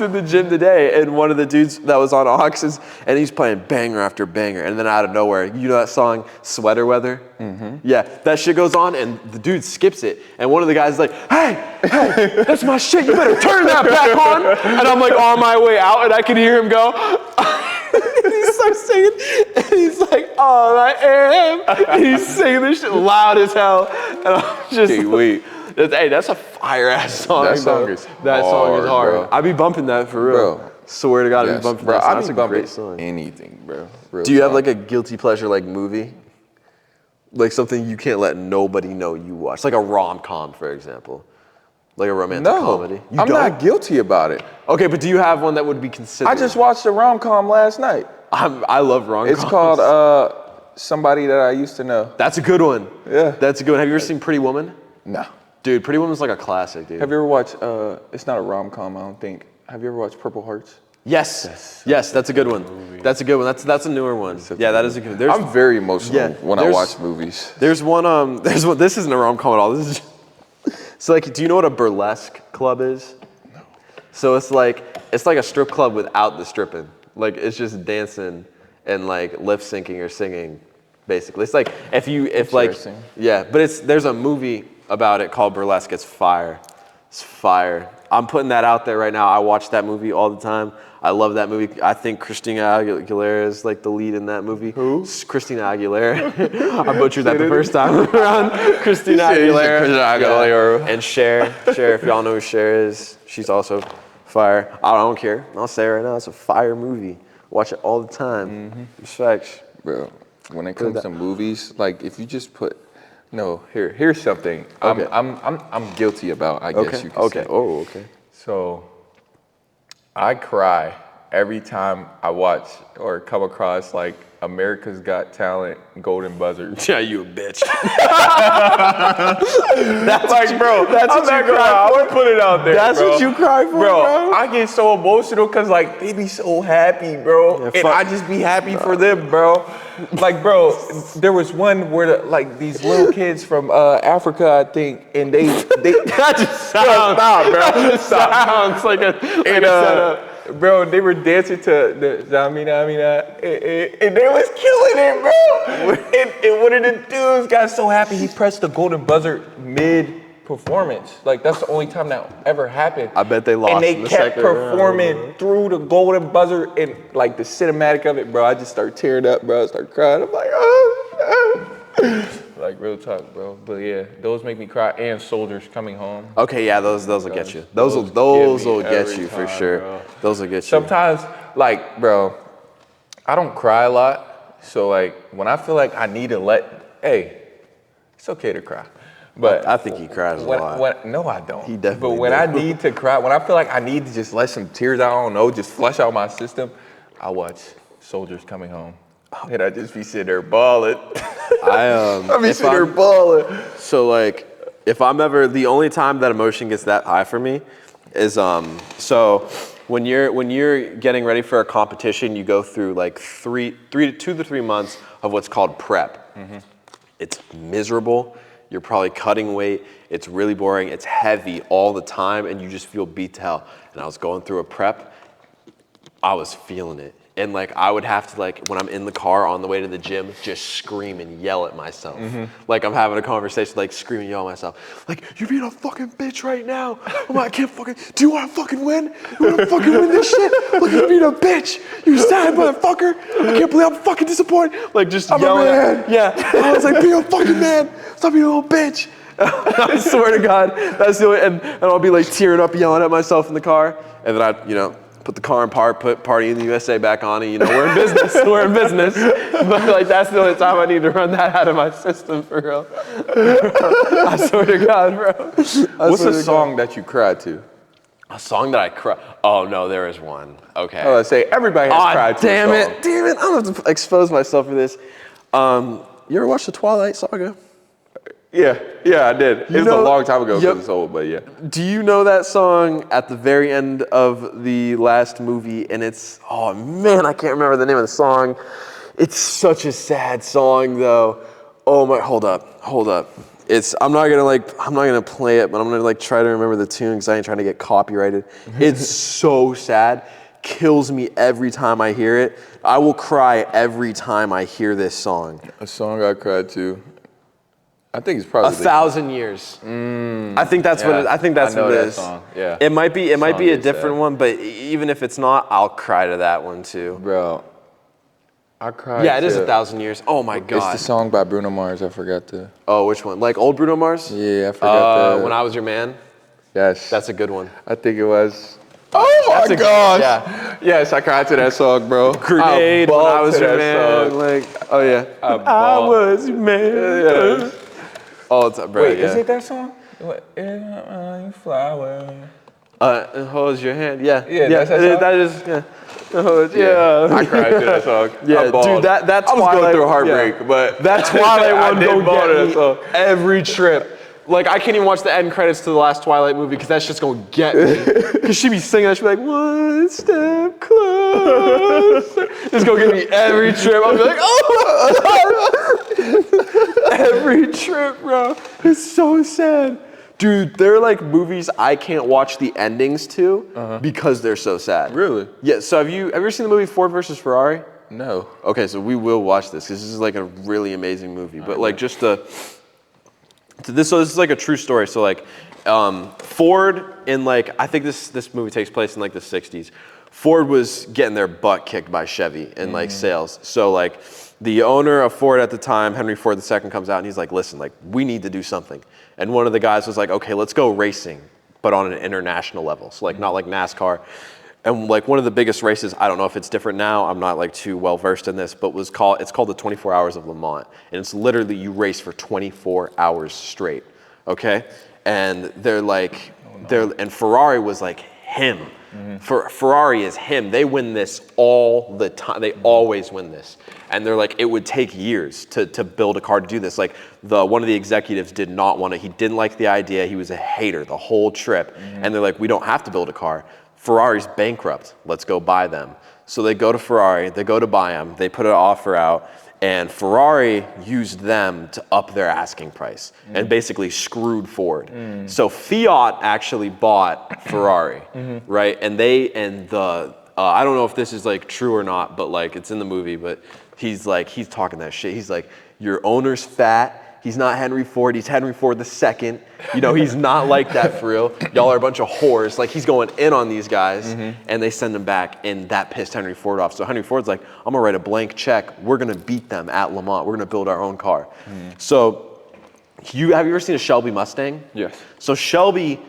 in the gym today, and one of the dudes that was on Oxys, and he's playing banger after banger, and then out of nowhere, you know that song Sweater Weather? Mm-hmm. Yeah, that shit goes on, and the dude skips it, and one of the guys is like, hey, that's my shit, you better turn that back on. And I'm like on my way out, and I can hear him go, and he starts singing, and he's like, all I am, and he's singing this shit loud as hell, and I'm just can't wait. Hey, that's a fire ass song. That song is hard. Bro. I be bumping that for real. Bro. Swear to God, I be bumping that song. That's a great song. Anything, bro. Do you have like a guilty pleasure like movie? Like something you can't let nobody know you watch. Like a rom-com, for example. Like a romantic comedy. I'm not guilty about it. Okay, but do you have one that would be considered? I just watched a rom-com last night. I love rom-coms. It's called Somebody That I Used to Know. That's a good one. Yeah. That's a good one. Have you ever seen Pretty Woman? No. Dude, Pretty Woman's like a classic, dude. Have you ever watched, it's not a rom-com, I don't think. Have you ever watched Purple Hearts? Yes, that's a good one. That's a good one. That's a newer one. Yeah, that is a good one. I'm very emotional when I watch movies. There's one, this isn't a rom-com at all. This is so like, do you know what a burlesque club is? No. So it's like a strip club without the stripping. Like it's just dancing and like lip syncing or singing, basically. It's like but there's a movie about it called Burlesque. It's fire. It's fire. I'm putting that out there right now. I watch that movie all the time. I love that movie. I think Christina Aguilera is like the lead in that movie. Who? Christina Aguilera. I butchered that the first time around. Christina Aguilera. And Cher. Cher, if y'all know who Cher is, she's also fire. I don't care. I'll say it right now. It's a fire movie. Watch it all the time. Respect. Bro, when it comes to movies, like if you just put here's something I'm guilty about, I guess you could say. Oh, okay. So I cry every time I watch or come across like America's Got Talent Golden Buzzer. Yeah, you a bitch. That's like, bro, that's what you cry for. I would put it out there. That's what you cry for, bro. I get so emotional because like they be so happy, bro, and I just be happy for them, bro. Like, bro, there was one where like these little kids from Africa, I think, and they that just sounds, sounds like a setup. Bro, they were dancing to the Zamina, and they was killing it, bro. And one of the dudes got so happy he pressed the golden buzzer mid-performance. Like, that's the only time that ever happened. I bet they lost. And they kept performing through the golden buzzer, and like the cinematic of it, bro. I just started tearing up, bro. I started crying. I'm like, oh. Like real talk, bro. But yeah, those make me cry. And Soldiers Coming Home. Okay, yeah, those will get you. Those will get you for sure. Bro. Those will get you. Sometimes, like, bro, I don't cry a lot. So like, when I feel like I need to it's okay to cry. But I think he cries a lot. No, I don't. He definitely. But when I need to cry, when I feel like I need to just let some tears out, I don't know, just flush out my system, I watch Soldiers Coming Home. And I just be sitting there bawling. I be sitting there bawling. So like, if I'm ever, the only time that emotion gets that high for me is so when you're getting ready for a competition, you go through like 2 to 3 months of what's called prep. Mm-hmm. It's miserable. You're probably cutting weight. It's really boring. It's heavy all the time, and you just feel beat to hell. And I was going through a prep. I was feeling it. And like I would have to like when I'm in the car on the way to the gym, just scream and yell at myself. Mm-hmm. Like I'm having a conversation, like scream and yell at myself. Like, you're being a fucking bitch right now. Oh my, I can't fucking, do you want to fucking win? You want to fucking win this shit? Look, you're being a bitch. You sad motherfucker. I can't believe I'm fucking disappointed. Like just yelling. I'm a man. Yeah. I was like, be a fucking man. Stop being a little bitch. I swear to God, that's the only, and I'll be like tearing up, yelling at myself in the car. And then I, put the car in park, put Party in the USA back on, and we're in business. We're in business. But like that's the only time I need to run that out of my system for real. I swear to God, bro. What's a song that you cried to? A song that I cried? Oh no, there is one. Okay. Oh, let's say everybody has cried to. Damn it! I don't have to expose myself for this. You ever watched the Twilight Saga? Yeah, I did. It was a long time ago because it's old, but yeah. Do you know that song at the very end of the last movie? And it's, oh man, I can't remember the name of the song. It's such a sad song though. Oh my, hold up. I'm not gonna play it, but I'm gonna try to remember the tune because I ain't trying to get copyrighted. It's so sad. Kills me every time I hear it. I will cry every time I hear this song. A song I cried to. I think it's probably 1,000 Years. I think that's what it is. I think that's what it is. Song. Yeah. It might be a different one, but even if it's not, I'll cry to that one too. Bro, I cried. Yeah, it is 1,000 Years. Oh my God. It's the song by Bruno Mars. I forgot the. Oh, which one? Like old Bruno Mars? Yeah, I forgot the. When I Was Your Man. Yes. That's a good one. I think it was. Oh my gosh. Yeah. Yes, I cried to that song, bro. Grenade, when I was your man. Like, oh yeah. I was your man. Yeah. All the time, bro. Wait, is it that song? What? Flower. Hold your hand. Yeah. Yeah, that's that song? That is, yeah. I cried to that song. Yeah, dude, that Twilight. I was going through a heartbreak, but that Twilight one don't get me song. every trip. Like, I can't even watch the end credits to the last Twilight movie because that's just gonna get me. Because she be singing that, she be like, one step closer. It's gonna get me every trip. I'll be like, oh! Every trip, bro. It's so sad. Dude, there are like movies I can't watch the endings to because they're so sad. Really? Yeah, so have you ever seen the movie Ford versus Ferrari? No. Okay, so we will watch this because this is like a really amazing movie. But like just this is like a true story. So like Ford in like, I think this movie takes place in like the 60s. Ford was getting their butt kicked by Chevy in like sales. So like the owner of Ford at the time, Henry Ford II, comes out and he's like, listen, like we need to do something. And one of the guys was like, okay, let's go racing, but on an international level. So like not like NASCAR. And like one of the biggest races, I don't know if it's different now, I'm not like too well versed in this, but it's called the 24 Hours of Le Mans. And it's literally you race for 24 hours straight, okay? And they're like, and Ferrari was like him. Ferrari is him. They win this all the time. They always win this. And they're like, it would take years to build a car to do this. Like one of the executives did not want it. He didn't like the idea. He was a hater the whole trip. And they're like, we don't have to build a car. Ferrari's bankrupt. Let's go buy them. So they go to Ferrari. They go to buy them. They put an offer out. And Ferrari used them to up their asking price and basically screwed Ford. So Fiat actually bought Ferrari, right? And I don't know if this is like true or not, but like it's in the movie, but he's talking that shit. He's like, your owner's fat. He's not Henry Ford. He's Henry Ford II. You know, he's not like that for real. Y'all are a bunch of whores. Like, he's going in on these guys, and they send him back, and that pissed Henry Ford off. So Henry Ford's like, I'm gonna write a blank check. We're gonna beat them at Le Mans. We're gonna build our own car. So, have you ever seen a Shelby Mustang? Yes. So Shelby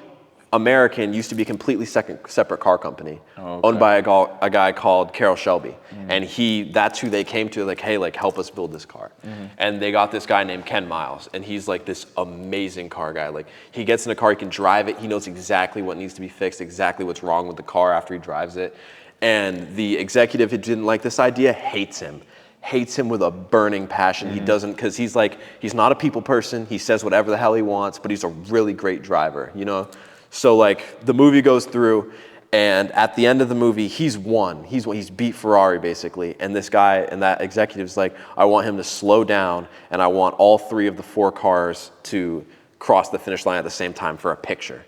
American used to be a completely separate car company owned by a guy called Carroll Shelby. And that's who they came to, like, hey, like, help us build this car. And they got this guy named Ken Miles, and he's like this amazing car guy. Like, he gets in a car, he can drive it, he knows exactly what needs to be fixed, exactly what's wrong with the car after he drives it. And the executive who didn't like this idea hates him with a burning passion. He doesn't, because he's not a people person, he says whatever the hell he wants, but he's a really great driver, you know? So like the movie goes through, and at the end of the movie, he's won. He's beat Ferrari basically. And this guy and that executive's like, I want him to slow down, and I want all 3 of the 4 cars to cross the finish line at the same time for a picture.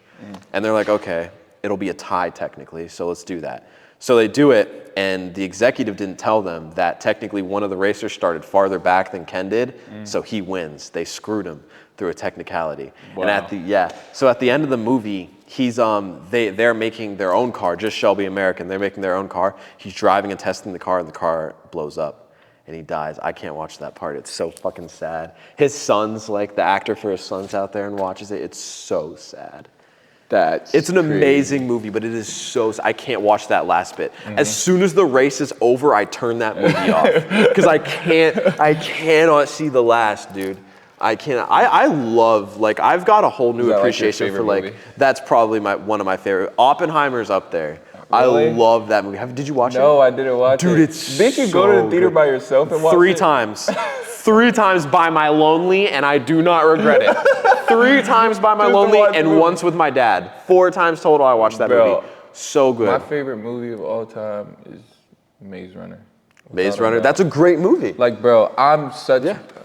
And they're like, okay, it'll be a tie technically, so let's do that. So they do it, and the executive didn't tell them that technically one of the racers started farther back than Ken did, so he wins. They screwed him through a technicality. Wow. And so at the end of the movie, they're making their own car, just Shelby American. They're making their own car. He's driving and testing the car, and the car blows up, and he dies. I can't watch that part. It's so fucking sad. His son's like, the actor for his son's out there and watches it. It's so sad. It's an amazing movie, but it is so, I can't watch that last bit. As soon as the race is over, I turn that movie off. Because I cannot see the last, dude. I cannot. I love, like, I've got a whole new appreciation for, like, movie? That's probably one of my favorite. Oppenheimer's up there. Really? I love that movie. Did you watch it? No, I didn't watch it. Dude, it's Did you go to the theater by yourself and watch it? 3 times. 3 times by my lonely, and I do not regret it. 3 times by my lonely, and once with my dad. 4 times total I watched that movie. So good. My favorite movie of all time is Maze Runner. Maze Runner? That's a great movie. Like, bro,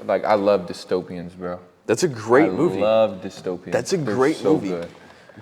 like, I love dystopians, bro. That's a great movie. I love dystopians. That's a great movie. Good.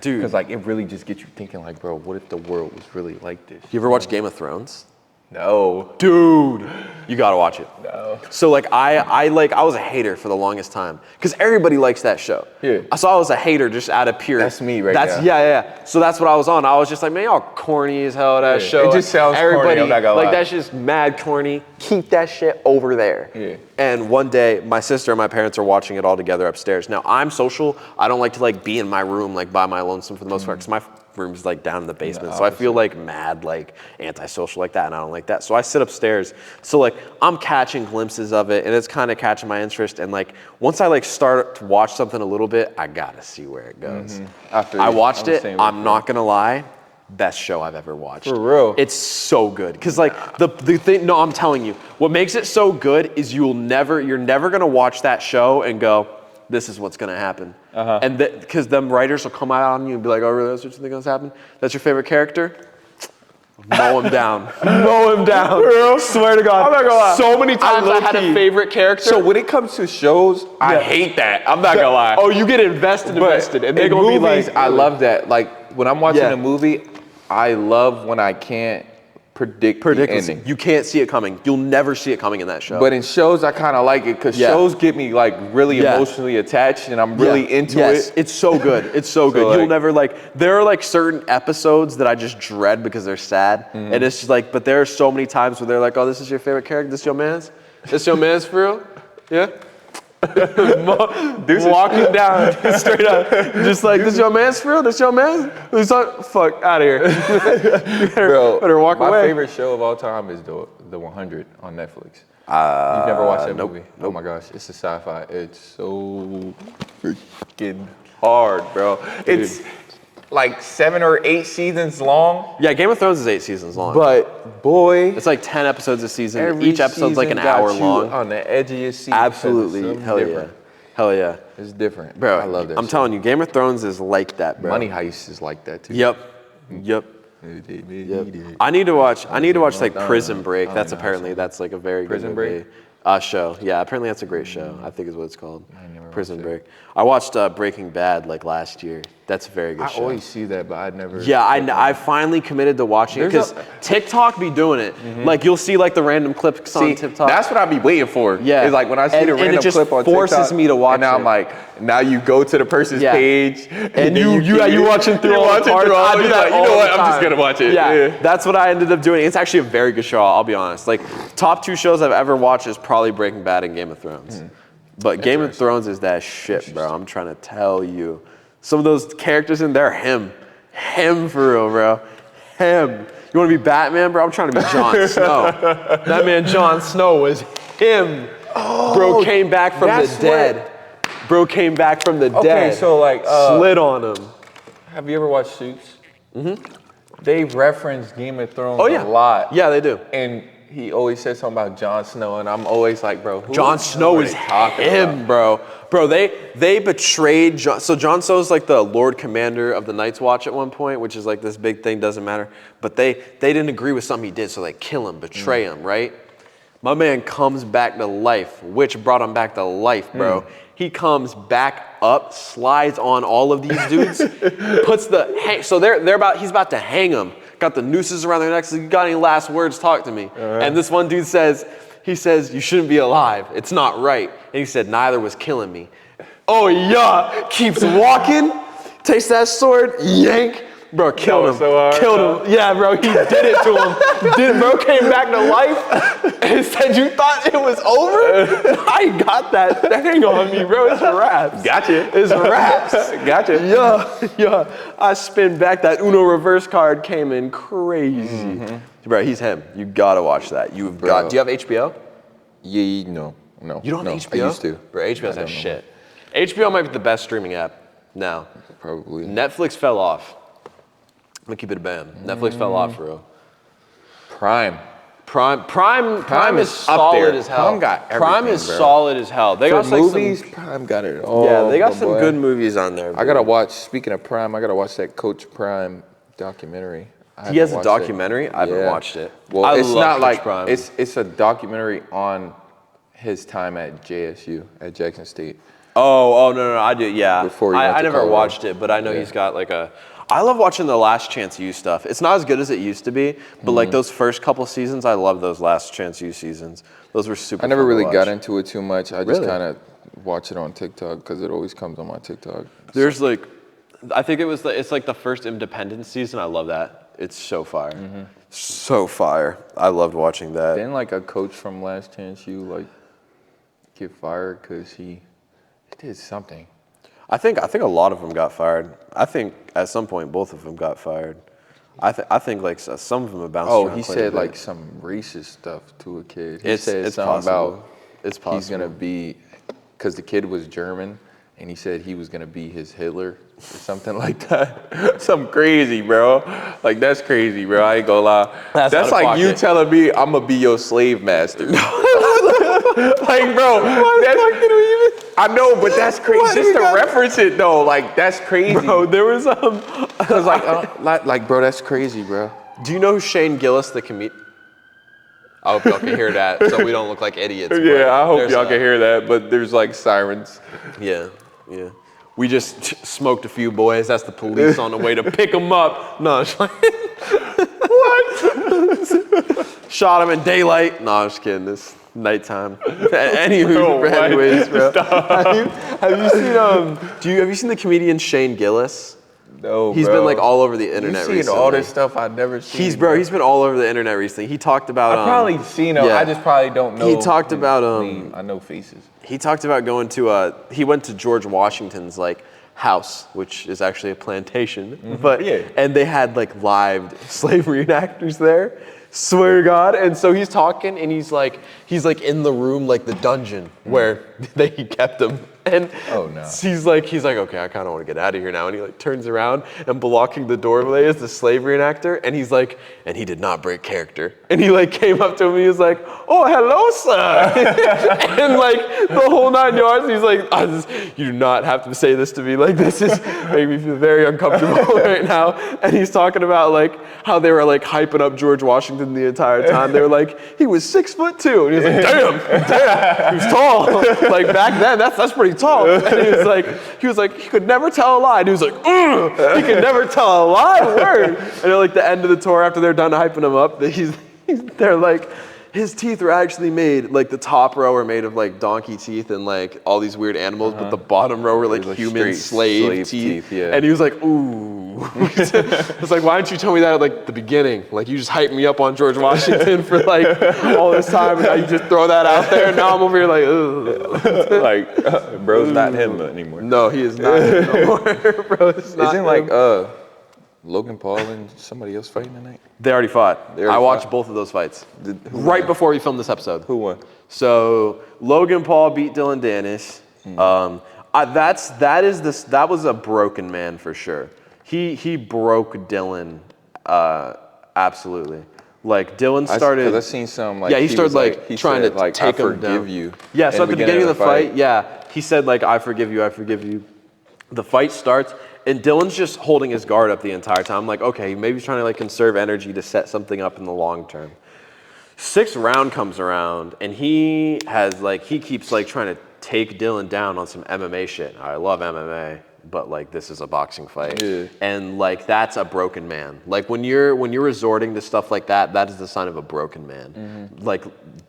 Dude. Because, like, it really just gets you thinking, like, bro, what if the world was really like this? You ever watch Game of Thrones? No. Dude, you gotta watch it. No. So like I was a hater for the longest time because everybody likes that show. Yeah. So I was a hater just out of pure. That's me right now. Yeah. So that's what I was on. I was just like, man, y'all corny as hell, that show. It just sounds corny, I'm not gonna lie. That's just mad corny. Keep that shit over there. Yeah. And one day, my sister and my parents are watching it all together upstairs. Now, I'm social. I don't like to like be in my room like by my lonesome for the most part because my room's like down in the basement. So I feel like mad, like antisocial like that, and I don't like that. So I sit upstairs. So like I'm catching glimpses of it, and it's kind of catching my interest. And like once I like start to watch something a little bit, I gotta see where it goes. I watched it. I'm not gonna lie. Best show I've ever watched. For real? It's so good. Cause like the thing, no, I'm telling you, what makes it so good is you're never gonna watch that show and go, this is what's gonna happen. And cause them writers will come out on you and be like, oh really, that's what you think is happening? That's your favorite character? Mow him down. Mow him down. Bro, swear to God. I'm not gonna lie. So many times I had a favorite character. So when it comes to shows, I hate that. I'm not gonna lie. Oh, you get invested, and they're gonna movies, be like, I love that. Like when I'm watching a movie, I love when I can't predict the ending. You can't see it coming. You'll never see it coming in that show. But in shows, I kind of like it because shows get me like really emotionally attached, and I'm really into it. It's so good. It's so good. Like, you'll never like. There are like certain episodes that I just dread because they're sad, and it's just like. But there are so many times where they're like, "Oh, this is your favorite character. This your man's. This your man's for real." Yeah. Walking down straight up, just like this your man's for real. This your man's. Fuck out of here. better walk away. My favorite show of all time is the 100 on Netflix. You've never watched that movie? Oh my gosh, it's a sci-fi. It's so freaking hard, bro. It's like 7 or 8 seasons long. Yeah, Game of Thrones is 8 seasons long. But boy, it's like 10 episodes a season. Each episode's like an hour long. On the edge of your seat. Absolutely. Hell yeah. Hell yeah. It's different. Bro, I love that. I'm telling you, Game of Thrones is like that, bro. Money Heist is like that too. Yep. I need to watch like Prison Break. That's like a very good movie. Show. Yeah, apparently that's a great show. I think is what it's called. Prison Break. I watched Breaking Bad like last year. That's a very good show. I always see that, but I'd never. Yeah, I finally committed to watching it because TikTok be doing it. Like you'll see like the random clips on TikTok. That's what I be waiting for. Yeah, it's like when I see the random clip on TikTok, forces me to watch. And now I'm like, now you go to the person's page and you watching through all the parts. I do that. You know what? I'm just gonna watch it. Yeah, that's what I ended up doing. It's actually a very good show. I'll be honest. Like top 2 shows I've ever watched is probably Breaking Bad and Game of Thrones. But Game of Thrones is that shit, bro. I'm trying to tell you. Some of those characters in there, him for real, bro. Him. You want to be Batman, bro? I'm trying to be Jon Snow. That man Jon Snow was him. Bro came back from the dead. Bro came back from the dead. Okay, so like slid on him. Have you ever watched Suits? They reference Game of Thrones a lot. Yeah, they do. And he always says something about Jon Snow, and I'm always like, bro, Jon Snow is him, bro. Bro, they betrayed Jon. So Jon Snow's like the Lord Commander of the Night's Watch at one point, which is like this big thing, doesn't matter. But they didn't agree with something he did, so they kill him, betray him, right? My man comes back to life. Witch brought him back to life, bro. He comes back up, slides on all of these dudes, puts the so he's about to hang them. Got the nooses around their necks. You got any last words? Talk to me. And this one dude says, you shouldn't be alive. It's not right. And he said, neither was killing me. Oh yeah, keeps walking, takes that sword, yank. Bro, killed him. So hard, killed him. Yeah, bro, he did it to him. Bro came back to life and said, you thought it was over? I got that thing on me, bro. It's raps. Gotcha. It's raps. Gotcha. Yeah. I spin back. That Uno reverse card came in crazy. Bro, he's him. You gotta watch that. Do you have HBO? Yeah, no. You don't have HBO? I used to. Bro, HBO's that shit. HBO might be the best streaming app now. Probably. Netflix fell off. I'm gonna keep it a bam. Netflix fell off for real. Prime is solid as hell. Prime got everything, Prime is solid as hell. They got movies. Prime got it all. Yeah, they got some good movies on there. I gotta watch. Speaking of Prime, I gotta watch that Coach Prime documentary. He has a documentary. I haven't watched it. Well, it's not like Prime. It's a documentary on his time at JSU at Jackson State. Oh no, I do. Yeah, Before I never watched it, but I know he's got like a. I love watching the Last Chance U stuff. It's not as good as it used to be, but like those first couple seasons, I love those Last Chance U seasons. Those were super. I never really got into it too much. I just kind of watch it on TikTok because it always comes on my TikTok. There's like, I think it's like the first Independence season. I love that. It's so fire. So fire. I loved watching that. Didn't like a coach from Last Chance U like get fired because he did something. I think a lot of them got fired. I think at some point both of them got fired. I think like some of them have bounced around. Oh, he said like some racist stuff to a kid. He said it's something possible. about it's possible. He's gonna be, because the kid was German, and he said he was gonna be his Hitler or something like that. Something crazy, bro. Like that's crazy, bro. I ain't gonna lie. That's like you telling me I'm gonna be your slave master. Like, bro, I know, but that's crazy. Just to reference it though, like that's crazy. Bro, there was Cause like, bro, that's crazy, bro. Do you know who Shane Gillis, the comedian? I hope y'all can hear that, so we don't look like idiots. Yeah, I hope y'all can hear that. But there's like sirens. Yeah. We just smoked a few boys. That's the police on the way to pick them up. No, it's like, what? Shot him in daylight. No, I'm just kidding. It's nighttime. Anyways, bro. Have you seen the comedian Shane Gillis? No, He's been like all over the internet recently. You've seen all this stuff I've never seen. He's been all over the internet recently. He talked about. I've probably seen him. Yeah. I just probably don't know. He talked about I know faces. He talked about going to he went to George Washington's like house, which is actually a plantation, and they had like live slave reenactors there. Swear to God. And so he's talking and he's like in the room, like the dungeon where he kept him. And he's like, okay, I kind of want to get out of here now. And he like turns around and blocking the doorway is the slave reenactor. And he's like, and he did not break character. And he like came up to him and he was like, oh, hello, sir. And like the whole 9 yards, he's like, you do not have to say this to me. Like this is making me feel very uncomfortable right now. And he's talking about like how they were like hyping up George Washington the entire time. They were like, he was 6'2". And he was like, damn, he was tall. Like back then, that's pretty tall. And he was like, he could never tell a lie. And he was like, he could never tell a lie. Word. And at like the end of the tour, after they're done hyping him up, they're like, his teeth are actually made, like the top row are made of like donkey teeth and like all these weird animals, but the bottom row were like human slave teeth. Yeah. And he was like, ooh. It's like, why didn't you tell me that at like the beginning? Like you just hyped me up on George Washington for like all this time, and now you just throw that out there, and now I'm over here like, ugh. Like, bro's not him anymore. No, he is not him no more, bro. It's not Isn't him. Like, Logan Paul and somebody else fighting tonight? They already fought. I watched both of those fights right before we filmed this episode. Who won? So Logan Paul beat Dylan Dennis. That was a broken man for sure. He broke Dylan, absolutely. Like Dylan started. I've seen some like. Yeah, he started like trying to like take him down. I forgive you. Yeah, so at the beginning of the fight, he said like, I forgive you. The fight starts. And Dylan's just holding his guard up the entire time. I'm like, okay, maybe he's trying to like conserve energy to set something up in the long term. 6th round comes around and he keeps like trying to take Dylan down on some MMA shit. I love MMA, but like this is a boxing fight. Yeah. And like that's a broken man. Like when you're resorting to stuff like that, that is the sign of a broken man. Mm-hmm. Like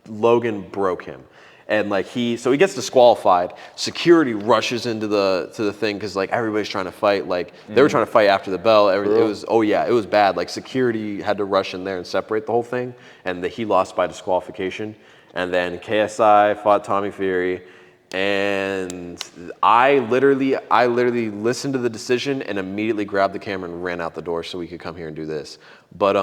Logan broke him. And like he gets disqualified. Security rushes into the thing because like everybody's trying to fight. Like they were trying to fight after the bell. It was bad. Like security had to rush in there and separate the whole thing. And he lost by disqualification. And then KSI fought Tommy Fury. And I literally listened to the decision and immediately grabbed the camera and ran out the door so we could come here and do this. But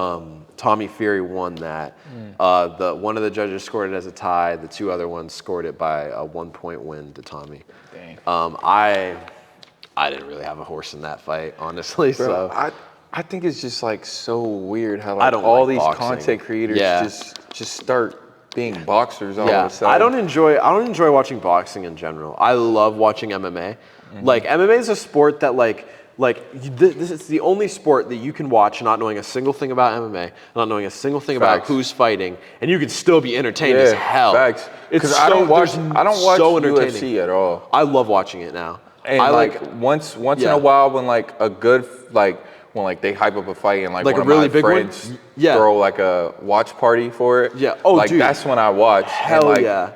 Tommy Fury won that. One of the judges scored it as a tie. The 2 other ones scored it by a 1-point win to Tommy. Dang. I didn't really have a horse in that fight, honestly. Bro, so I think it's just like so weird how like all these boxing. Content creators just start being boxers all of a sudden. I don't enjoy watching boxing in general. I love watching MMA. Mm-hmm. Like MMA is a sport that this is the only sport that you can watch not knowing a single thing about MMA, not knowing a single thing about who's fighting, and you can still be entertained as hell. Facts. Because I don't watch UFC at all. I love watching it now. And I like once in a while when like a good when like they hype up a fight and like one of really my friends throw like a watch party for it. Yeah. Oh, dude. That's when I watch. Hell yeah.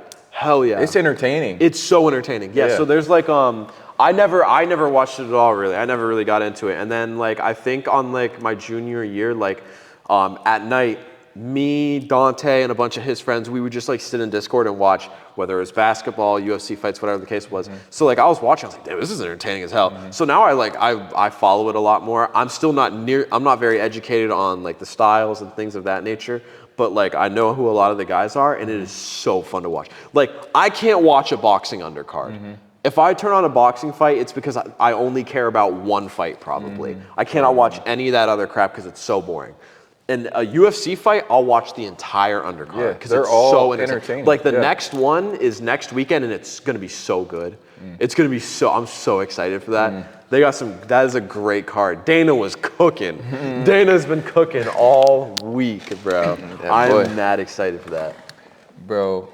It's entertaining. It's so entertaining. Yeah. So there's like I never watched it at all really. I never really got into it. And then like I think on like my junior year, like at night me, Dante, and a bunch of his friends, we would just like sit in Discord and watch, whether it was basketball, UFC fights, whatever the case was. So like I was watching, I was like, damn, this is entertaining as hell. So now I follow it a lot more. I'm still I'm not very educated on like the styles and things of that nature, but like I know who a lot of the guys are, and it is so fun to watch. Like I can't watch a boxing undercard. If I turn on a boxing fight, it's because I only care about one fight probably. I cannot watch any of that other crap because it's so boring. And a UFC fight, I'll watch the entire undercard because it's all so entertaining. Like the next one is next weekend, and it's gonna be so good. It's gonna be I'm so excited for that. They got that is a great card. Dana was cooking. Dana's been cooking all week, bro. I'm mad excited for that. Bro,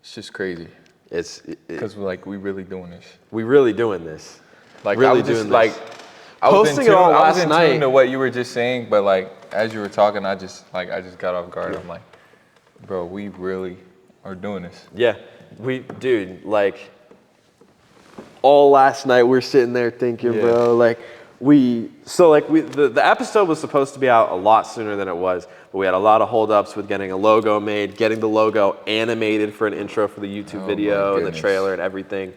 it's just crazy. Because we really doing this. We really doing this. Like really doing this. Like, I was in tune to what you were just saying, but like as you were talking, I just got off guard. I'm like, bro, we really are doing this. Yeah, dude, like all last night we're sitting there thinking, bro, like the episode was supposed to be out a lot sooner than it was, but we had a lot of holdups with getting a logo made, getting the logo animated for an intro for the YouTube video and the trailer and everything.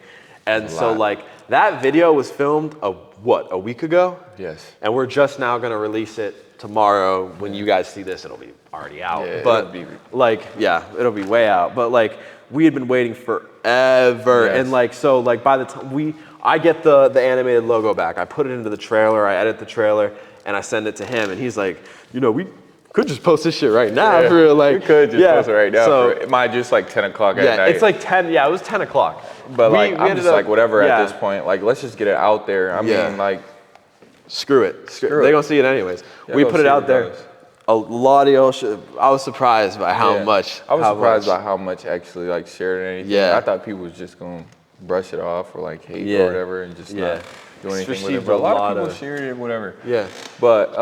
And so like that video was filmed a week ago? Yes. And we're just now gonna release it tomorrow. When you guys see this, it'll be already out. Yeah, but it'll be way out. But like we had been waiting forever. Yes. And like so like by the time I get the animated logo back, I put it into the trailer, I edit the trailer, and I send it to him, and he's like, we could just post this shit right now. Yeah, for like, we could just post it right now. So it might just like 10 o'clock at night. It's like 10, it was 10 o'clock. But like, I'm just like, whatever at this point. Like, let's just get it out there. I mean, like. Screw it. They're going to see it anyways. We put it out there. A lot of y'all I was surprised by how much. I was surprised by how much actually like shared anything. Yeah. I thought people was just going to brush it off or like hate or whatever and just not do anything with it. But a lot of people shared it, whatever. Yeah. But,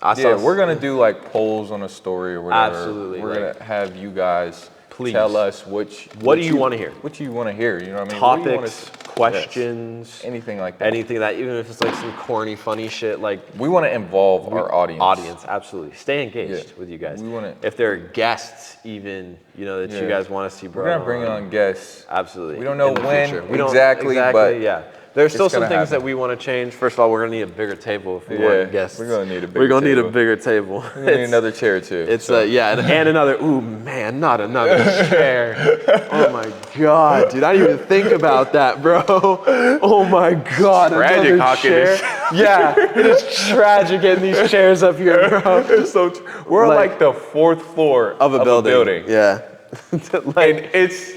we're going to do like polls on a story or whatever. Absolutely. We're going to have you guys tell us what do you want to hear? What you want to hear, you know what I mean? Topics, questions, anything like that. Anything that, even if it's like some corny, funny shit, like we want to involve our audience. Absolutely. Stay engaged with you guys. If there are guests even, that you guys want to see brought on. We're going to bring on guests. Absolutely. We don't know when exactly, but there's still some things that we want to change. First of all, we're going to need a bigger table if we want guests. We're going to need a bigger table. We're going to need a bigger table. We're going to need another chair too. It's and another, not another chair. Oh my God, dude, I didn't even think about that, bro. Oh my God, tragic how chair. It is tragic getting these chairs up here, bro. We're on like the 4th floor of a building. Yeah. Like, it's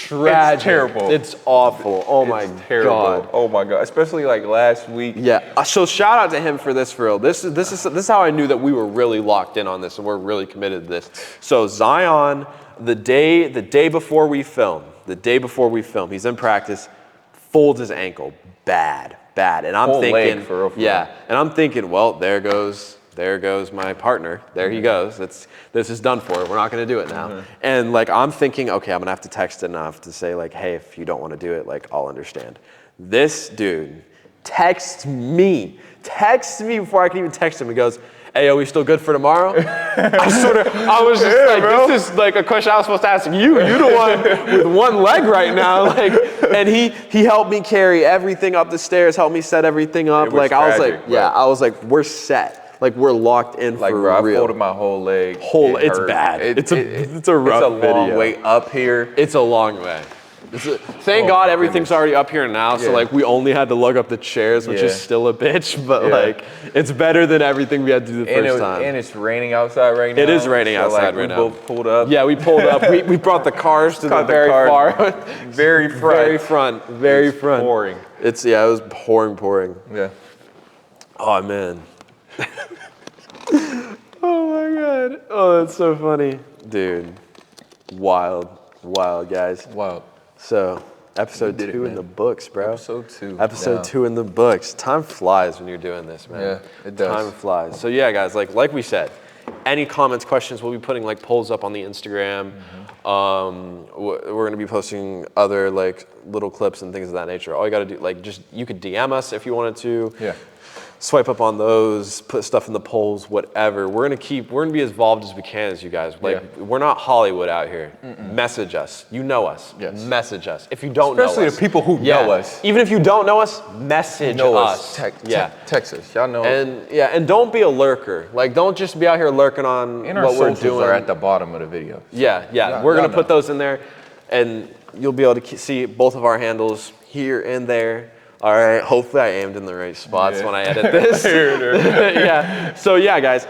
tragic. It's terrible. It's awful. Oh my God. Oh my God. Especially like last week. Yeah. So shout out to him for this, for real. This is how I knew that we were really locked in on this and we're really committed to this. So Zion, the day before we film, he's in practice, folds his ankle, bad. And I'm thinking, and I'm thinking, well, there goes my partner. There he goes. This is done for. We're not going to do it now. And like I'm thinking, okay, I'm going to have to text it enough to say like, hey, if you don't want to do it, like I'll understand. This dude texts me before I can even text him. He goes, hey, are we still good for tomorrow? I was just like, bro. This is like a question I was supposed to ask you. You're the one with one leg right now. Like, and he helped me carry everything up the stairs, helped me set everything up. Like tragic, I was like, we're set. Like we're locked in for real. I folded my whole leg. It's bad. It's a rough video. It's a long way up here. It's a long way. Thank God everything's already up here now. So like we only had to lug up the chairs, which is still a bitch, but like it's better than everything we had to do the first time. And it's raining outside right now. It is raining outside right now. We both pulled up. Yeah, we pulled up. We brought the cars to the very far. Very front. Very front. Pouring. It was pouring. Yeah. Oh man. Oh my God. Oh, that's so funny. Dude. Wild guys. Wild. So, episode 2 in the books, bro. Episode 2 in the books. Time flies when you're doing this, man. Yeah, it does. Time flies. So yeah, guys, like we said, any comments, questions, we'll be putting like polls up on the Instagram. We're gonna be posting other like little clips and things of that nature. All you gotta do, like you could DM us if you wanted to. Yeah. swipe up on those, put stuff in the polls, whatever. We're gonna be as involved as we can as you guys. Like, we're not Hollywood out here. Message us. You know us. Yes. Message us. If you don't know us. Especially the people who know us. Even if you don't know us, message us. Text us. Y'all know. And don't be a lurker. Like, don't just be out here lurking on what we're doing. Are at the bottom of the video. Yeah. We're gonna put those in there, and you'll be able to see both of our handles here and there. All right, hopefully I aimed in the right spots when I edit this. Yeah, so yeah, guys,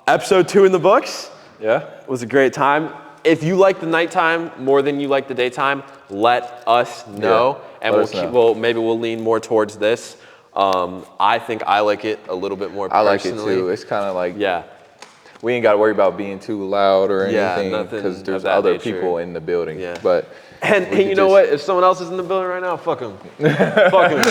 episode 2 in the books. Yeah, it was a great time. If you like the nighttime more than you like the daytime, let us know, and maybe we'll lean more towards this. I think I like it a little bit more personally. I like it too. It's kind of like, we ain't got to worry about being too loud or anything because there's other people in the building. Yeah. But and you know what? If someone else is in the building right now, fuck them. Fuck them.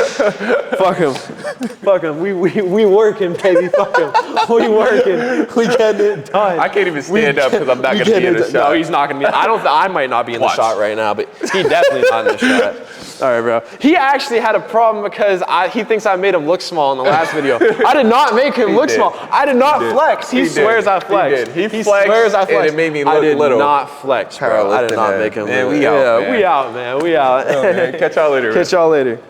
Fuck them. Fuck them. We working, baby. Fuck them. We working. We getting it done. I can't even stand up because I'm not going to be in the shot. No, he's not going to be. I might not be in the shot right now, but he definitely not in the shot. All right, bro. He actually had a problem because he thinks I made him look small in the last video. I did not make him look small. I did not flex. He swears I flexed. He swears I flexed. And it made me look little. I did not flex, bro. I did not make him look. We out, man. We out, man. We out. Man. Catch y'all later. Catch y'all later.